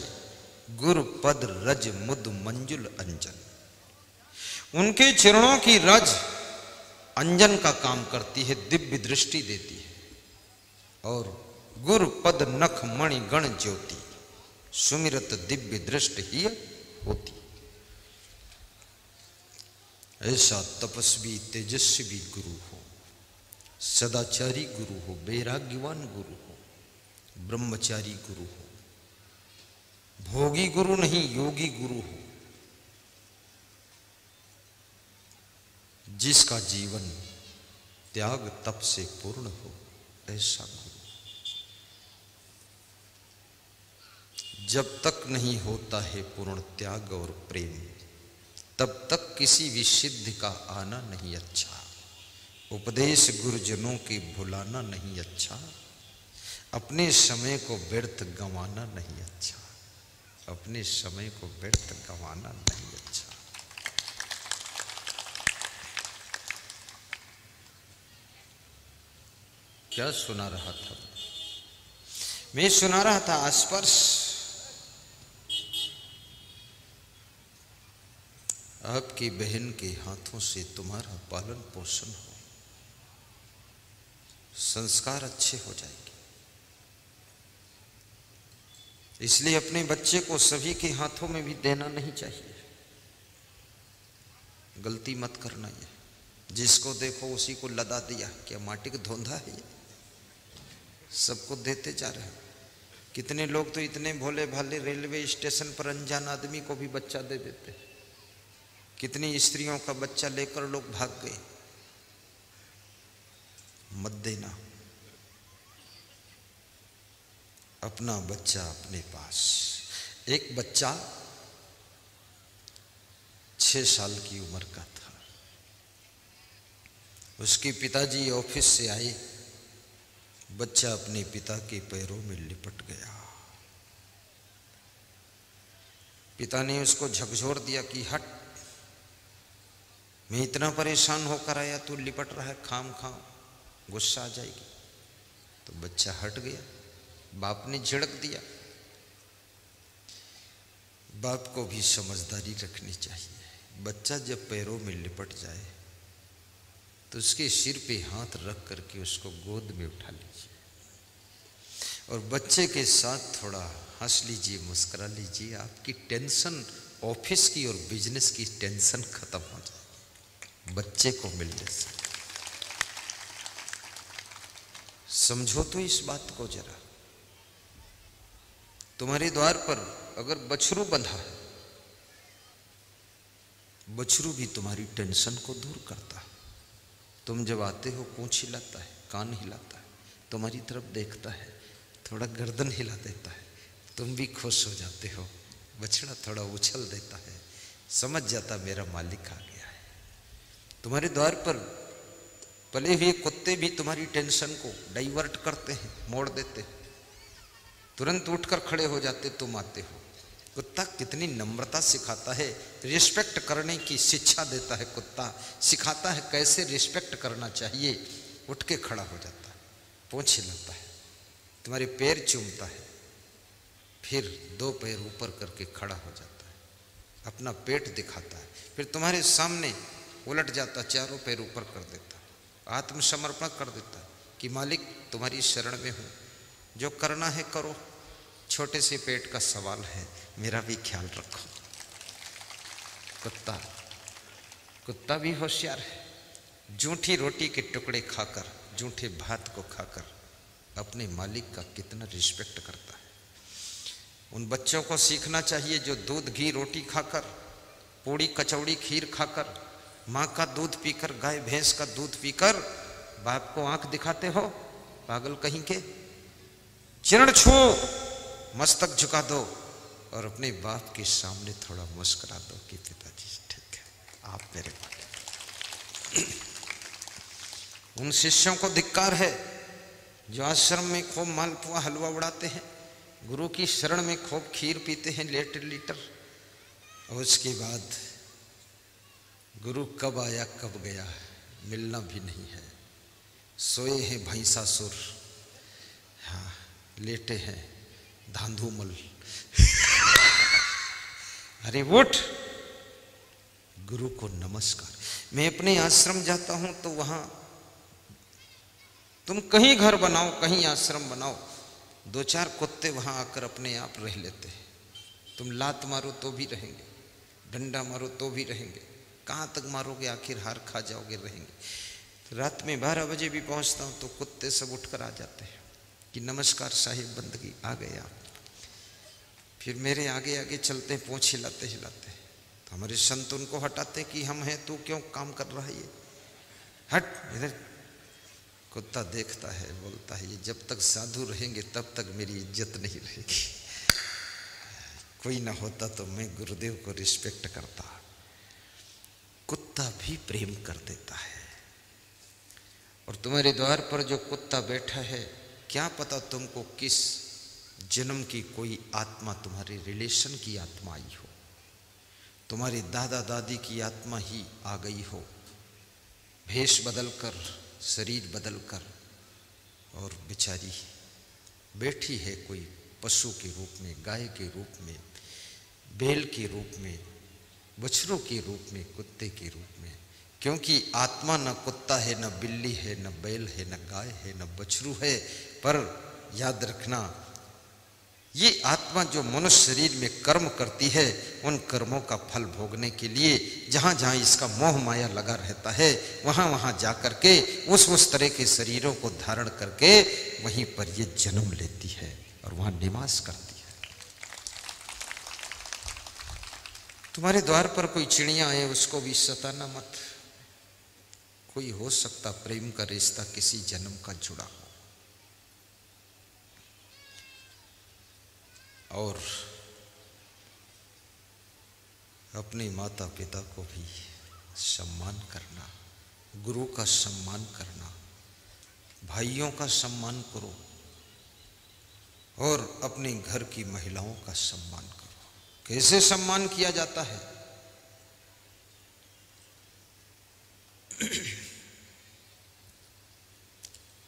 गुरु पद रज मुद मंजुल अंजन। उनके चरणों की रज अंजन का काम करती है, दिव्य दृष्टि देती है। और गुरु पद नख मणि गण ज्योति, सुमिरत दिव्य दृष्टि ही होती। ऐसा तपस्वी तेजस्वी गुरु हो, सदाचारी गुरु हो, वैराग्यवान गुरु हो, ब्रह्मचारी गुरु हो, भोगी गुरु नहीं योगी गुरु हो, जिसका जीवन त्याग तप से पूर्ण हो, ऐसा गुरु। जब तक नहीं होता है पूर्ण त्याग और प्रेम, तब तक किसी भी सिद्धि का आना नहीं अच्छा। उपदेश गुरुजनों की भुलाना नहीं अच्छा, अपने समय को व्यर्थ गंवाना नहीं अच्छा, अपने समय को व्यर्थ गंवाना नहीं अच्छा। क्या सुना रहा था मैं? सुना रहा था स्पर्श। आपकी बहन के हाथों से तुम्हारा पालन पोषण हो, संस्कार अच्छे हो जाएंगे। इसलिए अपने बच्चे को सभी के हाथों में भी देना नहीं चाहिए। गलती मत करना ये। जिसको देखो उसी को लदा दिया। क्या माटी का धोंधा है ये? सबको देते जा रहे हैं। कितने लोग तो इतने भोले भाले रेलवे स्टेशन पर अनजान आदमी को भी बच्चा दे देते। कितनी स्त्रियों का बच्चा लेकर लोग भाग गए। मत देना अपना बच्चा अपने पास। एक बच्चा 6 साल की उम्र का था। उसके पिताजी ऑफिस से आए, बच्चा अपने पिता के पैरों में लिपट गया। पिता ने उसको झकझोर दिया कि हट, मैं इतना परेशान होकर आया, तू लिपट रहा है खाम खाम, गुस्सा आ जाएगी। तो बच्चा हट गया। बाप ने झिड़क दिया। बाप को भी समझदारी रखनी चाहिए। बच्चा जब पैरों में लिपट जाए तो उसके सिर पे हाथ रख करके उसको गोद में उठा लीजिए और बच्चे के साथ थोड़ा हंस लीजिए, मुस्कुरा लीजिए। आपकी टेंशन, ऑफिस की और बिजनेस की टेंशन खत्म हो जाएगी बच्चे को मिलने से। समझो तो इस बात को जरा। तुम्हारे द्वार पर अगर बछरू बंधा है, बछरू भी तुम्हारी टेंशन को दूर करता है। तुम जब आते हो पूंछ हिलाता है, कान हिलाता है, तुम्हारी तरफ देखता है, थोड़ा गर्दन हिला देता है, तुम भी खुश हो जाते हो। बछड़ा थोड़ा उछल देता है, समझ जाता मेरा मालिक आ गया है। तुम्हारे द्वार पर पले हुए कुत्ते भी तुम्हारी टेंशन को डाइवर्ट करते हैं, मोड़ देते हैं। तुरंत उठकर खड़े हो जाते, तुम आते हो। कुत्ता कितनी नम्रता सिखाता है, रिस्पेक्ट करने की शिक्षा देता है। कुत्ता सिखाता है कैसे रिस्पेक्ट करना चाहिए। उठ के खड़ा हो जाता है, पूंछ हिलाता है, तुम्हारे पैर चूमता है, फिर 2 पैर ऊपर करके खड़ा हो जाता है, अपना पेट दिखाता है, फिर तुम्हारे सामने उलट जाता, चारों पैर ऊपर कर देता, आत्मसमर्पण कर देता कि मालिक तुम्हारी शरण में हूँ, जो करना है करो, छोटे से पेट का सवाल है, मेरा भी ख्याल रखो। कुत्ता भी होशियार है। जूठी रोटी के टुकड़े खाकर, जूठे भात को खाकर अपने मालिक का कितना रिस्पेक्ट करता है। उन बच्चों को सीखना चाहिए जो दूध घी रोटी खाकर, पूड़ी कचौड़ी खीर खाकर, माँ का दूध पीकर, गाय भैंस का दूध पीकर बाप को आंख दिखाते हो। पागल कहीं के। चरण छू, मस्तक झुका दो और अपने बाप के सामने थोड़ा मुस्कुरा दो कि पिताजी ठीक है, आप मेरे मालिक। उन शिष्यों को धिक्कार है जो आश्रम में खूब मालपुआ हलवा उड़ाते हैं, गुरु की शरण में खूब खीर पीते हैं लीटर लीटर, और उसके बाद गुरु कब आया कब गया मिलना भी नहीं है। सोए हैं भैंसासुर, हाँ लेटे हैं धांधुमल। अरे उठ, गुरु को नमस्कार। मैं अपने आश्रम जाता हूं तो वहां तुम कहीं घर बनाओ, कहीं आश्रम बनाओ, 2-4 कुत्ते वहां आकर अपने आप रह लेते हैं। तुम लात मारो तो भी रहेंगे, डंडा मारो तो भी रहेंगे, कहाँ तक मारोगे, आखिर हार खा जाओगे, रहेंगे। रात में 12 बजे भी पहुंचता हूं तो कुत्ते सब उठकर आ जाते हैं कि नमस्कार साहिब, बंदगी आ गए आप। फिर मेरे आगे आगे चलते हैं, पूंछ हिलाते हिलाते। तो हमारे संत उनको हटाते कि हम हैं, तू क्यों काम कर रहा है, ये हट इधर। कुत्ता देखता है, बोलता है ये जब तक साधु रहेंगे तब तक मेरी इज्जत नहीं रहेगी। कोई ना होता तो मैं गुरुदेव को रिस्पेक्ट करता। कुत्ता भी प्रेम कर देता है। और तुम्हारे द्वार पर जो कुत्ता बैठा है, क्या पता तुमको किस जन्म की कोई आत्मा, तुम्हारे रिलेशन की आत्मा आई हो, तुम्हारे दादा दादी की आत्मा ही आ गई हो, भेष बदलकर, शरीर बदलकर, और बेचारी बैठी है कोई पशु के रूप में, गाय के रूप में, बैल के रूप में, बछड़ों के रूप में, कुत्ते के रूप में। क्योंकि आत्मा न कुत्ता है, न बिल्ली है, न बैल है, न गाय है, न बछरू है। पर याद रखना, ये आत्मा जो मनुष्य शरीर में कर्म करती है, उन कर्मों का फल भोगने के लिए जहां जहां इसका मोह माया लगा रहता है, वहां वहां जाकर के उस तरह के शरीरों को धारण करके वहीं पर ये जन्म लेती है और वहां निवास करती है। तुम्हारे द्वार पर कोई चिड़िया आए, उसको भी सताना मत। कोई हो सकता प्रेम का रिश्ता किसी जन्म का जुड़ा हो। और अपने माता पिता को भी सम्मान करना, गुरु का सम्मान करना, भाइयों का सम्मान करो और अपने घर की महिलाओं का सम्मान करो। कैसे सम्मान किया जाता है?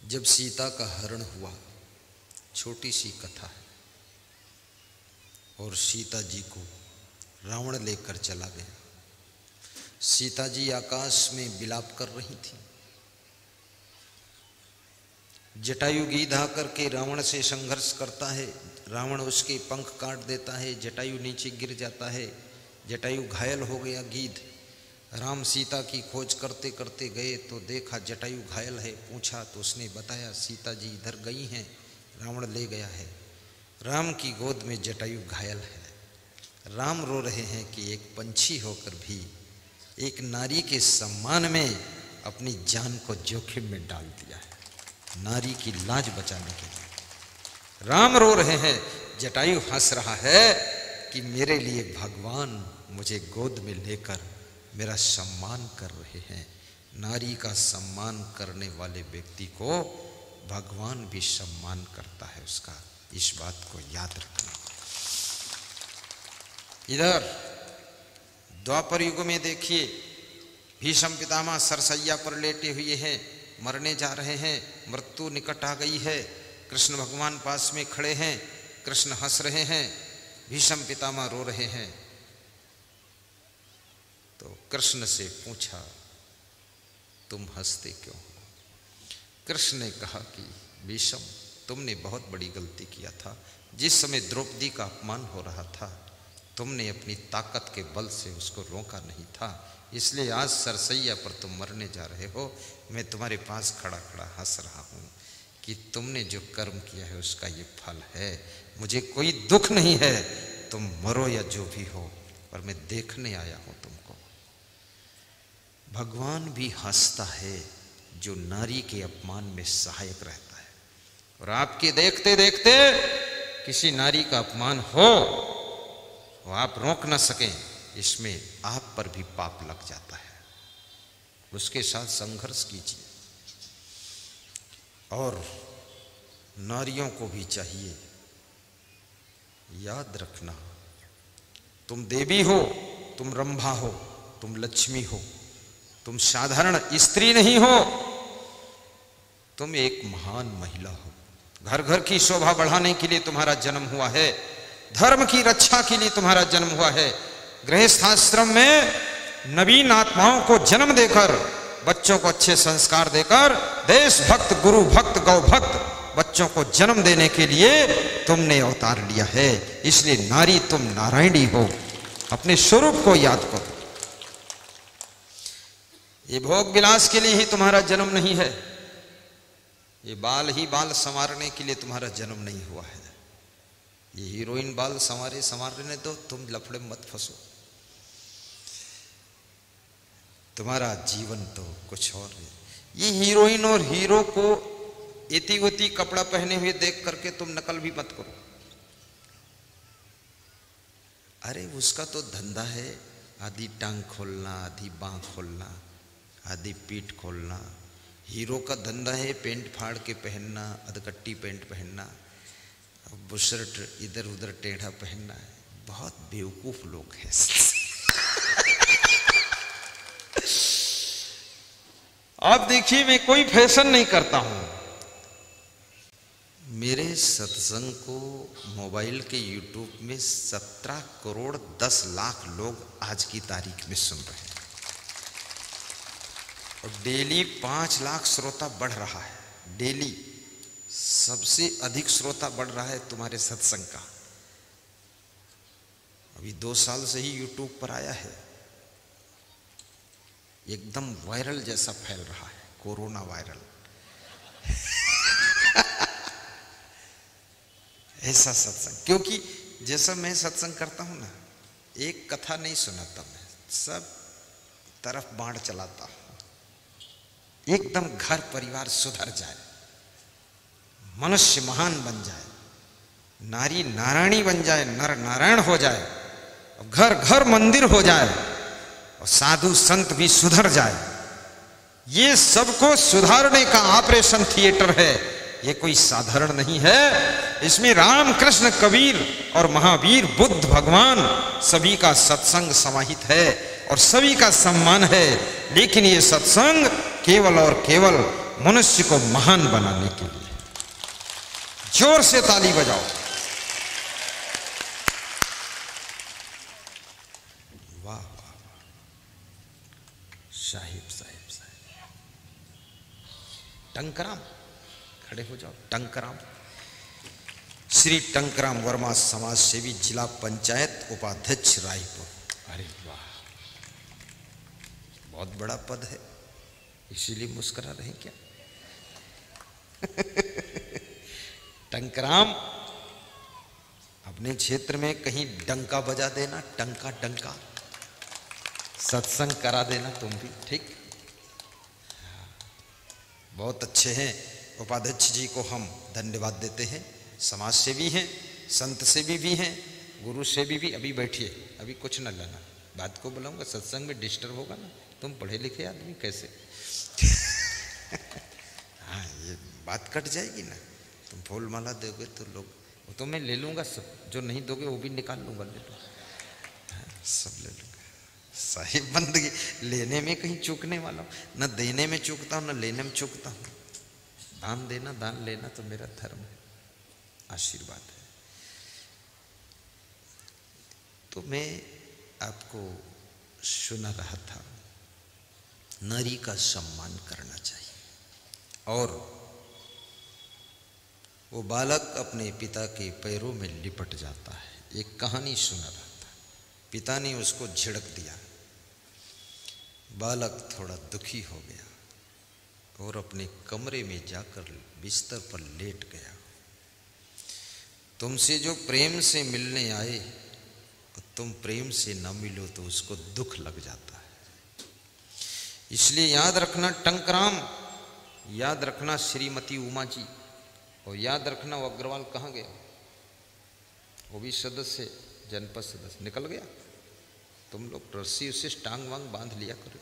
जब सीता का हरण हुआ, छोटी सी कथा है, और सीता जी को रावण लेकर चला गया। सीता जी आकाश में विलाप कर रही थी। जटायु गिद्ध आकर के रावण से संघर्ष करता है, रावण उसके पंख काट देता है, जटायु नीचे गिर जाता है, जटायु घायल हो गया। गिद्ध राम सीता की खोज करते करते गए तो देखा जटायु घायल है। पूछा तो उसने बताया सीता जी इधर गई हैं, रावण ले गया है। राम की गोद में जटायु घायल है। राम रो रहे हैं कि एक पंछी होकर भी एक नारी के सम्मान में अपनी जान को जोखिम में डाल दिया है, नारी की लाज बचाने के लिए। राम रो रहे हैं, जटायु हंस रहा है कि मेरे लिए भगवान मुझे गोद में लेकर मेरा सम्मान कर रहे हैं। नारी का सम्मान करने वाले व्यक्ति को भगवान भी सम्मान करता है उसका। इस बात को याद रखना। इधर द्वापर युग में देखिए, भीष्म पितामह सरसैया पर लेटे हुए हैं, मरने जा रहे हैं, मृत्यु निकट आ गई है। कृष्ण भगवान पास में खड़े हैं, कृष्ण हंस रहे हैं, भीष्म पितामह रो रहे हैं। तो कृष्ण से पूछा तुम हंसते क्यों हो? कृष्ण ने कहा कि भीष्म तुमने बहुत बड़ी गलती किया था। जिस समय द्रौपदी का अपमान हो रहा था, तुमने अपनी ताकत के बल से उसको रोका नहीं था, इसलिए आज सरसैया पर तुम मरने जा रहे हो। मैं तुम्हारे पास खड़ा खड़ा हंस रहा हूँ कि तुमने जो कर्म किया है उसका ये फल है। मुझे कोई दुख नहीं है, तुम मरो या जो भी हो, पर मैं देखने आया हूँ तुमको। भगवान भी हंसता है जो नारी के अपमान में सहायक रहता है। और आपके देखते देखते किसी नारी का अपमान हो, वो आप रोक ना सकें, इसमें आप पर भी पाप लग जाता है। उसके साथ संघर्ष कीजिए। और नारियों को भी चाहिए, याद रखना, तुम देवी हो, तुम रंभा हो, तुम लक्ष्मी हो, तुम साधारण स्त्री नहीं हो, तुम एक महान महिला हो। घर घर की शोभा बढ़ाने के लिए तुम्हारा जन्म हुआ है, धर्म की रक्षा के लिए तुम्हारा जन्म हुआ है। गृहस्थाश्रम में नवीन आत्माओं को जन्म देकर, बच्चों को अच्छे संस्कार देकर, देश भक्त, गुरु भक्त, गौ भक्त बच्चों को जन्म देने के लिए तुमने अवतार लिया है। इसलिए नारी तुम नारायणी हो, अपने स्वरूप को याद करो। ये भोग विलास के लिए ही तुम्हारा जन्म नहीं है, ये बाल ही बाल संवारने के लिए तुम्हारा जन्म नहीं हुआ है। ये हीरोइन बाल संवारने दो, तुम लफड़े मत फंसो। तुम्हारा जीवन तो कुछ और है। ये हीरोइन और हीरो को इति उति कपड़ा पहने हुए देख करके तुम नकल भी मत करो। अरे उसका तो धंधा है, आधी टांग खोलना, आधी बांह खोलना, आधी पीठ खोलना। हीरो का धंधा है पेंट फाड़ के पहनना, अधकट्टी पेंट पहनना, बुशर्ट इधर उधर टेढ़ा पहनना है। बहुत बेवकूफ लोग हैं। आप देखिए, मैं कोई फैशन नहीं करता हूं। मेरे सत्संग को मोबाइल के यूट्यूब में 17 करोड़ 10 लाख लोग आज की तारीख में सुन रहे हैं और डेली 5 लाख श्रोता बढ़ रहा है। डेली सबसे अधिक श्रोता बढ़ रहा है तुम्हारे सत्संग का। अभी 2 साल से ही यूट्यूब पर आया है, एकदम वायरल जैसा फैल रहा है, कोरोना वायरल। ऐसा सत्संग, क्योंकि जैसा मैं सत्संग करता हूं ना, एक कथा नहीं सुनाता मैं, सब तरफ बाण चलाता हूं। एकदम घर परिवार सुधर जाए, मनुष्य महान बन जाए, नारी नारायणी बन जाए, नर नारायण हो जाए, घर घर मंदिर हो जाए, और साधु संत भी सुधर जाए। ये सबको सुधारने का ऑपरेशन थिएटर है, ये कोई साधारण नहीं है। इसमें राम कृष्ण कबीर और महावीर बुद्ध भगवान सभी का सत्संग समाहित है और सभी का सम्मान है। लेकिन ये सत्संग केवल और केवल मनुष्य को महान बनाने के लिए। जोर से ताली बजाओ। वाह वाह वाह, साहिब साहिब साहिब। टंकराम, खड़े हो जाओ। टंकराम, श्री टंकराम वर्मा, समाज सेवी, जिला पंचायत उपाध्यक्ष, रायपुर। अरे वाह, बहुत बड़ा पद है, इसीलिए मुस्कुरा रहे क्या? टंकराम, अपने क्षेत्र में कहीं डंका बजा देना, टंका टंका, सत्संग करा देना तुम भी, ठीक? बहुत अच्छे हैं। उपाध्यक्ष जी को हम धन्यवाद देते हैं। समाज सेवी हैं, संत सेवी भी हैं, गुरु सेवी भी। अभी बैठिए, अभी कुछ न लेना, बात को बुलाऊंगा, सत्संग में डिस्टर्ब होगा ना। तुम पढ़े लिखे आदमी कैसे? हाँ, ये बात कट जाएगी ना। तुम फूल माला दोगे तो लोग, वो तो मैं ले लूँगा सब, जो नहीं दोगे वो भी निकाल लूँगा, ले लो। हाँ, सब ले लूँगा। साहिब बंदगी लेने में कहीं चूकने वाला हूँ, न देने में चूकता हूँ, न लेने में चूकता हूँ। दान देना, दान लेना तो मेरा धर्म है, आशीर्वाद है। तो मैं आपको सुना रहा था, नारी का सम्मान करना चाहिए। और वो बालक अपने पिता के पैरों में लिपट जाता है। एक कहानी सुना रहा था, पिता ने उसको झिड़क दिया, बालक थोड़ा दुखी हो गया और अपने कमरे में जाकर बिस्तर पर लेट गया। तुमसे जो प्रेम से मिलने आए, तुम प्रेम से न मिलो तो उसको दुख लग जाता है। इसलिए याद रखना टंकराम, याद रखना श्रीमती उमा जी, और याद रखना वो अग्रवाल कहाँ गया? वो भी सदस्य, जनपद सदस्य निकल गया। तुम लोग रस्सी उसे टांग वांग बांध लिया करो।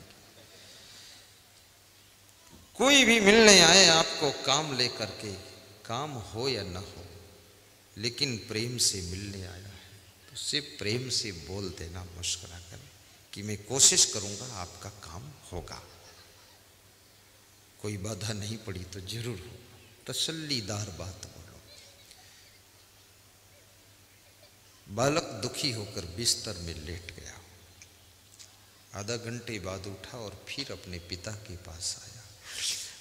कोई भी मिलने आए आपको काम लेकर के, काम हो या ना हो, लेकिन प्रेम से मिलने आया है तो उससे प्रेम से बोल देना, मुस्कुरा कर, कि मैं कोशिश करूंगा आपका काम होगा। कोई बाधा नहीं पड़ी तो जरूर होगा। तसल्लीदार बात बोलो। बालक दुखी होकर बिस्तर में लेट गया। आधा घंटे बाद उठा और फिर अपने पिता के पास आया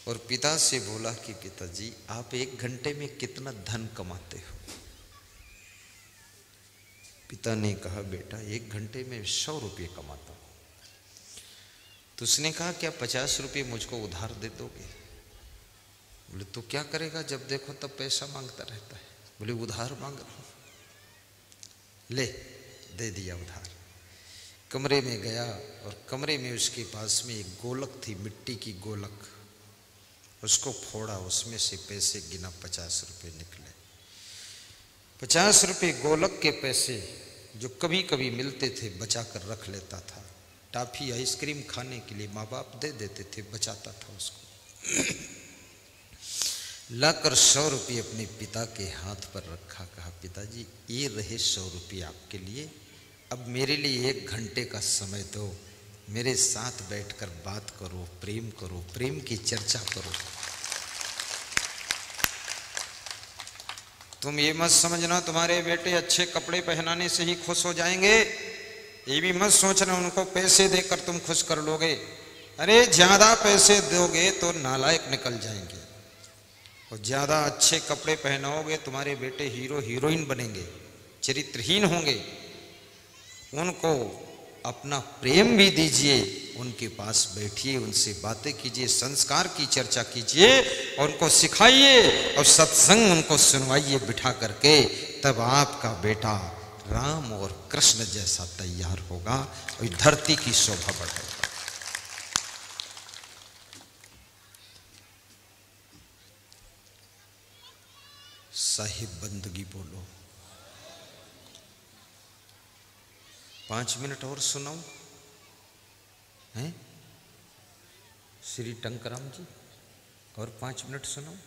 और पिता से बोला कि पिताजी, आप 1 घंटे में कितना धन कमाते हो? पिता ने कहा, बेटा 1 घंटे में 100 रुपये कमाता हूं। तो उसने कहा, क्या 50 रुपये मुझको उधार दे दोगे? बोले, तो क्या करेगा, जब देखो तब पैसा मांगता रहता है। बोले, उधार मांग रहा हूं। ले, दे दिया उधार। कमरे में गया और कमरे में उसके पास में एक गोलक थी, मिट्टी की गोलक। उसको फोड़ा, उसमें से पैसे गिना, 50 रुपये निकले। 50 रुपये गोलक के पैसे जो कभी कभी मिलते थे बचा कर रख लेता था। टॉफी आइसक्रीम खाने के लिए माँ बाप दे देते थे, बचाता था उसको। लाकर 100 रुपये अपने पिता के हाथ पर रखा। कहा, पिताजी ये रहे 100 रुपये आपके लिए, अब मेरे लिए 1 घंटे का समय दो, मेरे साथ बैठकर बात करो, प्रेम की चर्चा करो। तुम ये मत समझना तुम्हारे बेटे अच्छे कपड़े पहनाने से ही खुश हो जाएंगे, ये भी मत सोचना उनको पैसे देकर तुम खुश कर लोगे। अरे ज्यादा पैसे दोगे तो नालायक निकल जाएंगे, और ज्यादा अच्छे कपड़े पहनाओगे तुम्हारे बेटे हीरो हीरोइन बनेंगे, चरित्रहीन होंगे। उनको अपना प्रेम भी दीजिए, उनके पास बैठिए, उनसे बातें कीजिए, संस्कार की चर्चा कीजिए, और उनको सिखाइए और सत्संग उनको सुनवाइए बिठा करके। तब आपका बेटा राम और कृष्ण जैसा तैयार होगा और धरती की शोभा बढ़ेगा। साहिब बंदगी बोलो। 5 मिनट और सुनाऊं हैं श्री टंकराम जी, और 5 मिनट सुनाऊं?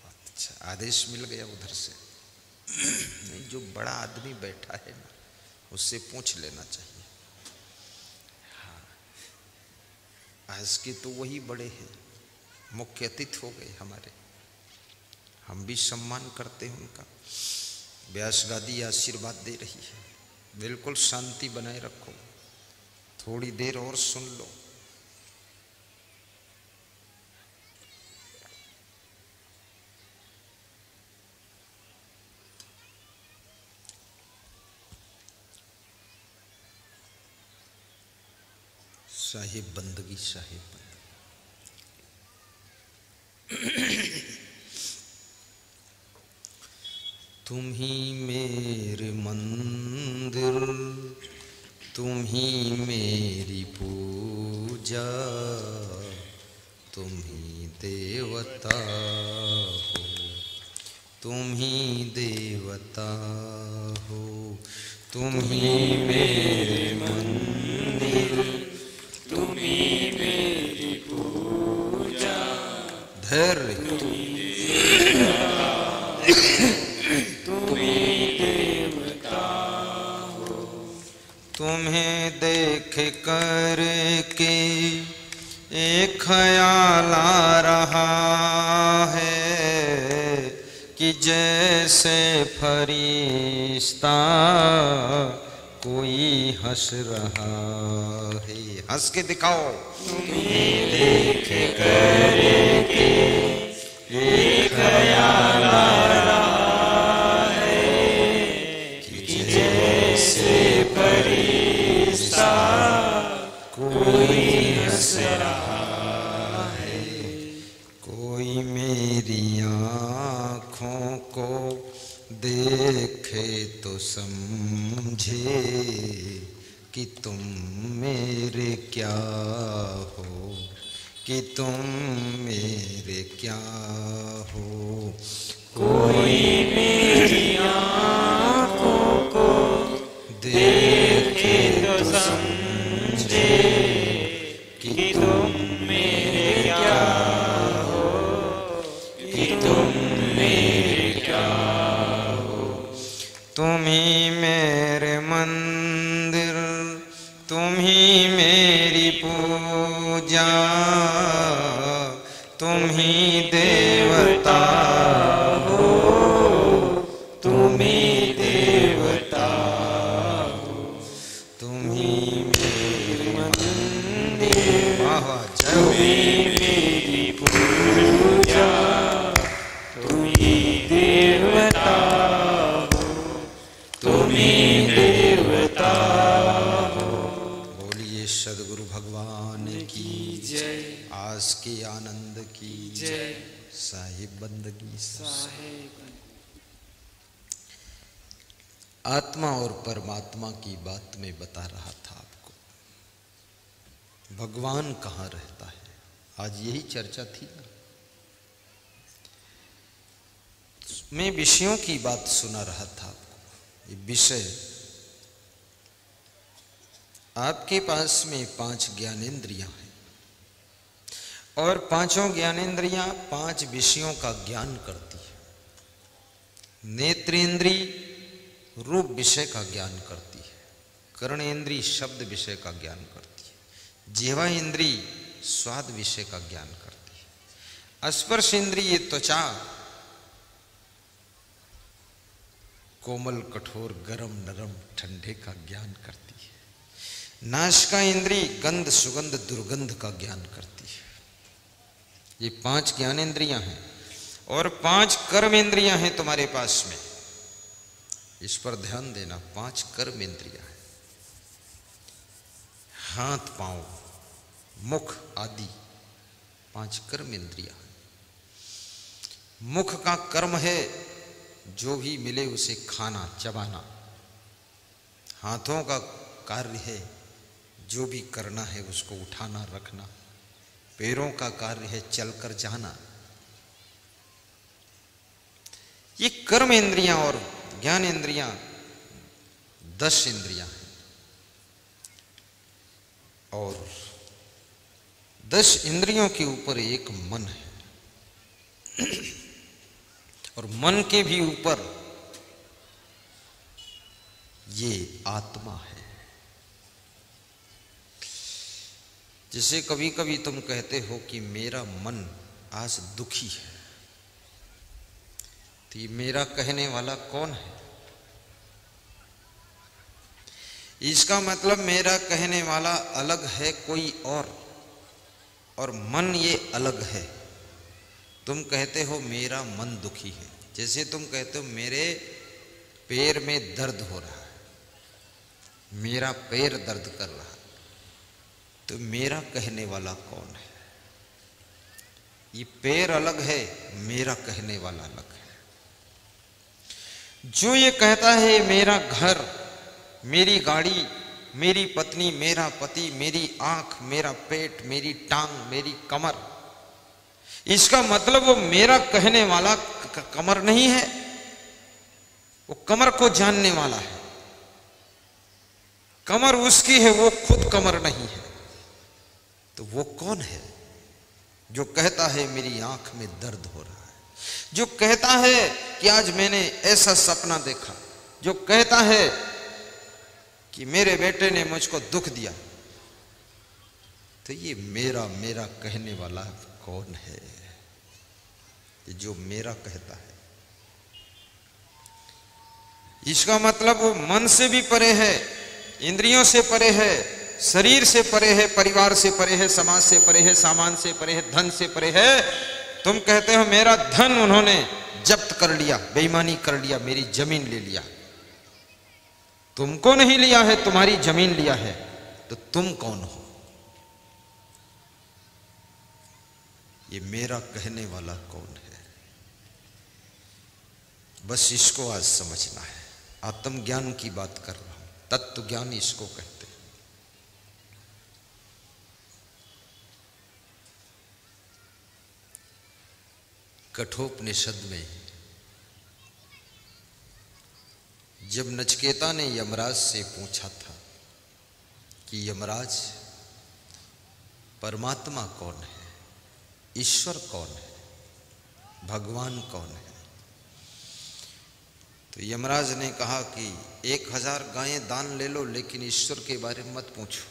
अच्छा, आदेश मिल गया उधर से। नहीं, जो बड़ा आदमी बैठा है ना, उससे पूछ लेना चाहिए। हाँ, आज के तो वही बड़े हैं, मुख्य अतिथि हो गए हमारे, हम भी सम्मान करते हैं उनका। व्यास गादी आशीर्वाद दे रही है, बिल्कुल शांति बनाए रखो, थोड़ी देर और सुन लो। साहिब बंदगी, साहिब बंदगी। तुम ही मेरे मंदिर, तुम ही मेरी पूजा, तुम ही देवता हो, तुम ही देवता हो, तुम ही मेरे मंदिर, तुम ही मेरी पूजा, धैर्य तुम ही देवता हो। तुम्हें देख कर के एक ख्याल आ रहा है कि जैसे फरिश्ता कोई हंस रहा है। हंस के दिखाओ। तुम्हें देख कर के एक ख्याल आ रहा है कि जैसे फरिश्ता कोई हंस रहा है। कोई मेरी आँखों को देखे तो समझे कि तुम मेरे क्या हो, कि तुम मेरे क्या हो। कोई मेरी आँखों को देखे तो समझे कि तुम मेरे क्या हो, कि तुम मेरे क्या हो। तुम ही मेरे मंदिर, तुम ही मेरी पूजा, तुम ही देवता हो, तुम ही देवता हो। तुम ही मेरे मंदिर, वाह जय तुम हो। ही मेरी पूजा, तुम ही देवता हो, तुम ही देवता हो। बोलिए सदगुरु भगवान की जय, आस के आनंद की जय। साहिब बंदगी। साहिब आत्मा और परमात्मा की बात में बता रहा था आपको, भगवान कहाँ रहता है, आज यही चर्चा थी ना। मैं विषयों की बात सुना रहा था आपको। ये विषय आपके पास में 5 ज्ञानेंद्रियां हैं, और पांचों ज्ञानेंद्रियां 5 विषयों का ज्ञान करती है। नेत्रेंद्री रूप विषय का ज्ञान करती है, कर्णेंद्री शब्द विषय का ज्ञान करती है, जिह्वा इंद्री स्वाद विषय का ज्ञान करती है, स्पर्श इंद्रिय त्वचा कोमल कठोर गरम नरम ठंडे का ज्ञान करती है, नासिका इंद्री गंध सुगंध दुर्गंध का ज्ञान करती है। ये 5 ज्ञानेंद्रियां हैं, और 5 कर्म इंद्रियां हैं तुम्हारे पास में। इस पर ध्यान देना। 5 कर्म इंद्रियां हैं, हाथ पांव मुख आदि 5 कर्म इंद्रियां। मुख का कर्म है जो भी मिले उसे खाना चबाना, हाथों का कार्य है जो भी करना है उसको उठाना रखना, पैरों का कार्य है चलकर जाना। ये कर्म इंद्रियां और ज्ञान इंद्रियां 10 इंद्रियां हैं। और 10 इंद्रियों के ऊपर एक मन है, और मन के भी ऊपर ये आत्मा है। जैसे कभी कभी तुम कहते हो कि मेरा मन आज दुखी है, तो ये मेरा कहने वाला कौन है? इसका मतलब मेरा कहने वाला अलग है कोई और मन ये अलग है। तुम कहते हो मेरा मन दुखी है, जैसे तुम कहते हो मेरे पैर में दर्द हो रहा है, मेरा पैर दर्द कर रहा है, तो मेरा कहने वाला कौन है? ये पैर अलग है, मेरा कहने वाला अलग है। जो ये कहता है मेरा घर, मेरी गाड़ी, मेरी पत्नी, मेरा पति, मेरी आंख, मेरा पेट, मेरी टांग, मेरी कमर, इसका मतलब वो मेरा कहने वाला कमर नहीं है, वो कमर को जानने वाला है। कमर उसकी है, वो खुद कमर नहीं है। तो वो कौन है जो कहता है मेरी आंख में दर्द हो रहा है, जो कहता है कि आज मैंने ऐसा सपना देखा, जो कहता है कि मेरे बेटे ने मुझको दुख दिया? तो ये मेरा कहने वाला कौन है? ये जो मेरा कहता है, इसका मतलब वो मन से भी परे है, इंद्रियों से परे है, शरीर से परे है, परिवार से परे है, समाज से परे है, सामान से परे है, धन से परे है। तुम कहते हो मेरा धन उन्होंने जब्त कर लिया, बेईमानी कर लिया, मेरी जमीन ले लिया। तुमको नहीं लिया है, तुम्हारी जमीन लिया है, तो तुम कौन हो? ये मेरा कहने वाला कौन है? बस इसको आज समझना है। आत्मज्ञान की बात कर रहा हूं, तत्व ज्ञान इसको कहते हैं। कठोपनिषद में जब नचिकेता ने यमराज से पूछा था कि यमराज परमात्मा कौन है, ईश्वर कौन है, भगवान कौन है, तो यमराज ने कहा कि 1000 गायें दान ले लो, लेकिन ईश्वर के बारे में मत पूछो।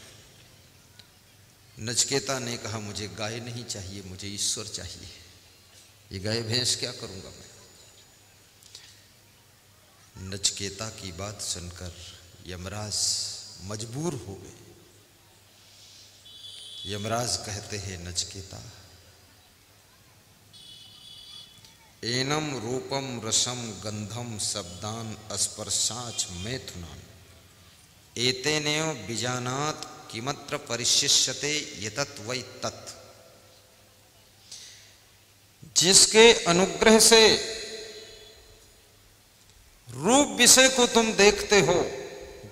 नचिकेता ने कहा मुझे गाय नहीं चाहिए, मुझे ईश्वर चाहिए। ये गाय भैंस क्या करूंगा मैं? नचिकेता की बात सुनकर यमराज मजबूर हो गए। यमराज कहते हैं नचिकेता, एनम रूपम रसम गंधम शब्दान स्पर्शाच मैथुनान एतेनेव बीजानात किमत्र परिशिष्यते यतत वै तत्। जिसके अनुग्रह से रूप विषय को तुम देखते हो,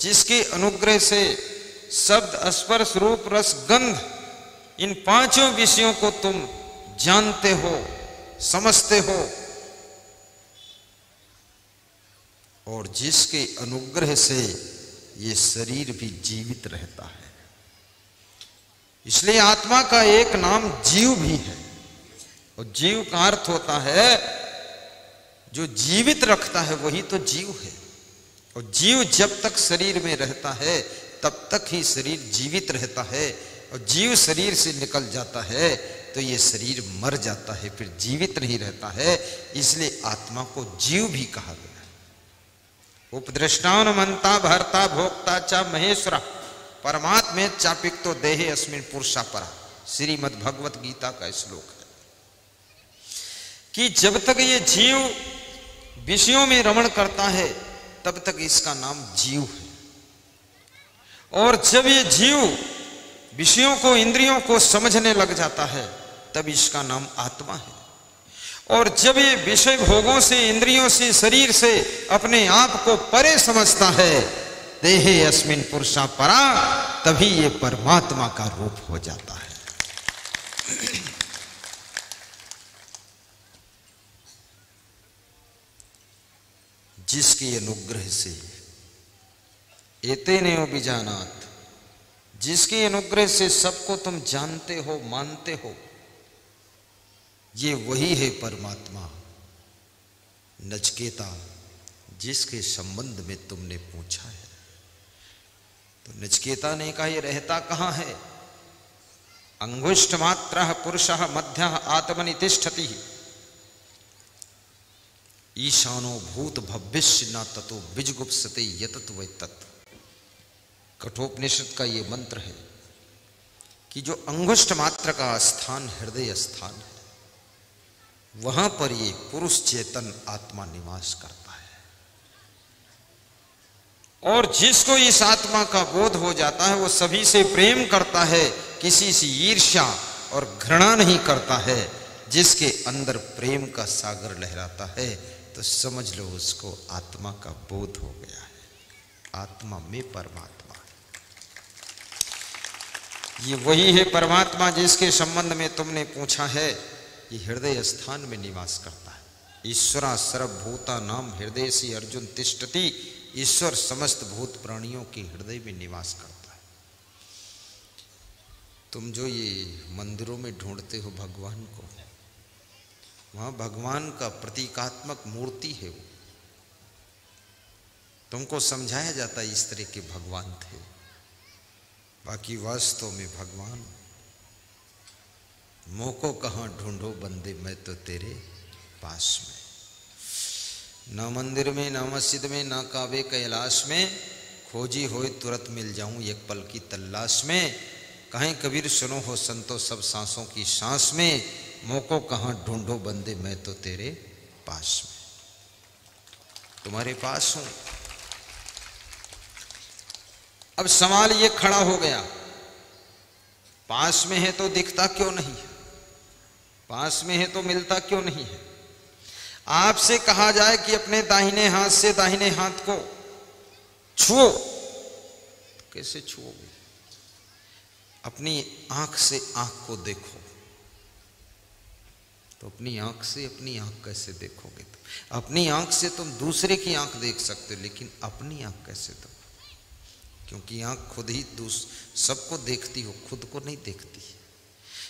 जिसके अनुग्रह से शब्द स्पर्श रूप रस गंध इन 5 विषयों को तुम जानते हो, समझते हो, और जिसके अनुग्रह से ये शरीर भी जीवित रहता है। इसलिए आत्मा का एक नाम जीव भी है, और जीव का अर्थ होता है जो जीवित रखता है, वही तो जीव है। और जीव जब तक शरीर में रहता है तब तक ही शरीर जीवित रहता है, और जीव शरीर से निकल जाता है तो ये शरीर मर जाता है, फिर जीवित नहीं रहता है। इसलिए आत्मा को जीव भी कहा गया। उपदृष्टान मनता भरता भोक्ता चा महेश्वरा परमात्मे चापिक्तो देहे अस्मिन पुरुषा परा, श्रीमद् भगवत गीता का श्लोक है कि जब तक ये जीव विषयों में रमण करता है, तब तक इसका नाम जीव है। और जब ये जीव विषयों को, इंद्रियों को समझने लग जाता है, तब इसका नाम आत्मा है। और जब ये विषय भोगों से, इंद्रियों से, शरीर से अपने आप को परे समझता है, देहे अस्मिन् पुरुषा परा, तभी ये परमात्मा का रूप हो जाता है। जिसके अनुग्रह से एतेनेव विजानात, जिसके अनुग्रह से सबको तुम जानते हो, मानते हो, ये वही है परमात्मा। नचिकेता, जिसके संबंध में तुमने पूछा है। तो नचिकेता ने कहा, ये रहता कहां है? अंगुष्ठ मात्रः पुरुषः मध्यः आत्मनि तिष्ठति, ईशानो भूत भविष्य न ततो विजुगुप्सते यतत वै तत्। कठोपनिषद का ये मंत्र है कि जो अंगुष्ठ मात्र का स्थान हृदय स्थान है, वहां पर ये पुरुष चेतन आत्मा निवास करता है। और जिसको इस आत्मा का बोध हो जाता है, वो सभी से प्रेम करता है, किसी से ईर्ष्या और घृणा नहीं करता है। जिसके अंदर प्रेम का सागर लहराता है, तो समझ लो उसको आत्मा का बोध हो गया है। आत्मा में परमात्मा, ये वही है परमात्मा जिसके संबंध में तुमने पूछा है। ये हृदय स्थान में निवास करता है। ईश्वरा सर्वभूता नाम हृदय से अर्जुन तिष्ठति, ईश्वर समस्त भूत प्राणियों के हृदय में निवास करता है। तुम जो ये मंदिरों में ढूंढते हो भगवान को, वहां भगवान का प्रतीकात्मक मूर्ति है। वो तुमको समझाया जाता है इस तरह के भगवान थे, बाकी वास्तव में भगवान मोको कहाँ ढूंढो बंदे, मैं तो तेरे पास में। ना मंदिर में, ना मस्जिद में, ना काबे कैलाश में, खोजी होए तुरंत मिल जाऊं एक पल की तलाश में। कहें कबीर सुनो हो संतो सब सांसों की सांस में, मोको कहाँ ढूंढो बंदे, मैं तो तेरे पास में, तुम्हारे पास हूं। अब सवाल ये खड़ा हो गया, पास में है तो दिखता क्यों नहीं है? पास में है तो मिलता क्यों नहीं है? आपसे कहा जाए कि अपने दाहिने हाथ से दाहिने हाथ को छुओ, कैसे छुओगे? अपनी आंख से आंख को देखो, तो अपनी आंख से अपनी आंख कैसे देखोगे? अपनी आंख से तुम दूसरे की आंख देख सकते हो, लेकिन अपनी आंख कैसे देखो? क्योंकि आंख खुद ही सबको देखती हो, खुद को नहीं देखती।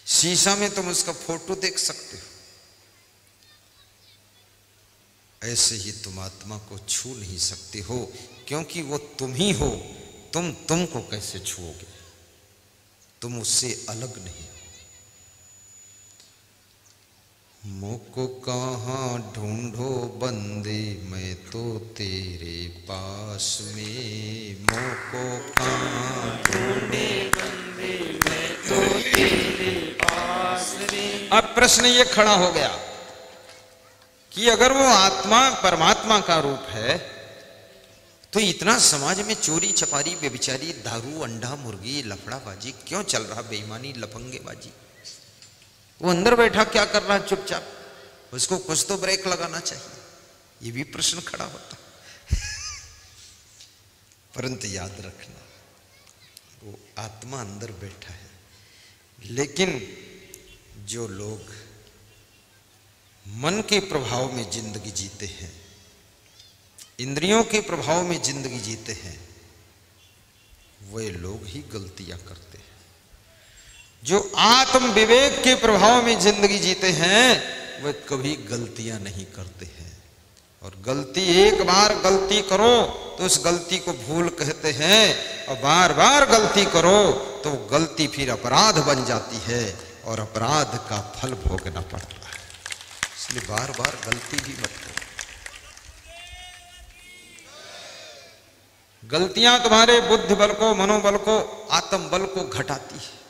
शीशा में तुम उसका फोटो देख सकते हो, ऐसे ही तुम आत्मा को छू नहीं सकते हो, क्योंकि वो तुम ही हो। तुम को कैसे छुओगे? तुम उससे अलग नहीं हो। मोको कहाँ ढूंढो बंदे, मैं तो तेरे पास में। मोको कहाँ ढूंढे बंदे, मैं तो तेरे पास में। अब प्रश्न ये खड़ा हो गया कि अगर वो आत्मा परमात्मा का रूप है, तो इतना समाज में चोरी चपारी, बेबिचारी, दारू, अंडा, मुर्गी, लफड़ाबाजी क्यों चल रहा? बेईमानी, लफंगेबाजी। वो अंदर बैठा क्या कर रहा है चुपचाप? उसको कुछ तो ब्रेक लगाना चाहिए। ये भी प्रश्न खड़ा होता परंतु याद रखना, वो आत्मा अंदर बैठा है। लेकिन जो लोग मन के प्रभाव में जिंदगी जीते हैं, इंद्रियों के प्रभाव में जिंदगी जीते हैं, वे लोग ही गलतियां करते हैं। जो आत्म विवेक के प्रभाव में जिंदगी जीते हैं, वे कभी गलतियां नहीं करते हैं। और गलती, एक बार गलती करो तो उस गलती को भूल कहते हैं, और बार बार गलती करो तो गलती फिर अपराध बन जाती है, और अपराध का फल भोगना पड़ता है। इसलिए बार बार गलती भी मत करो। गलतियां तुम्हारे बुद्धि बल को, मनोबल को, आत्म बल को घटाती है।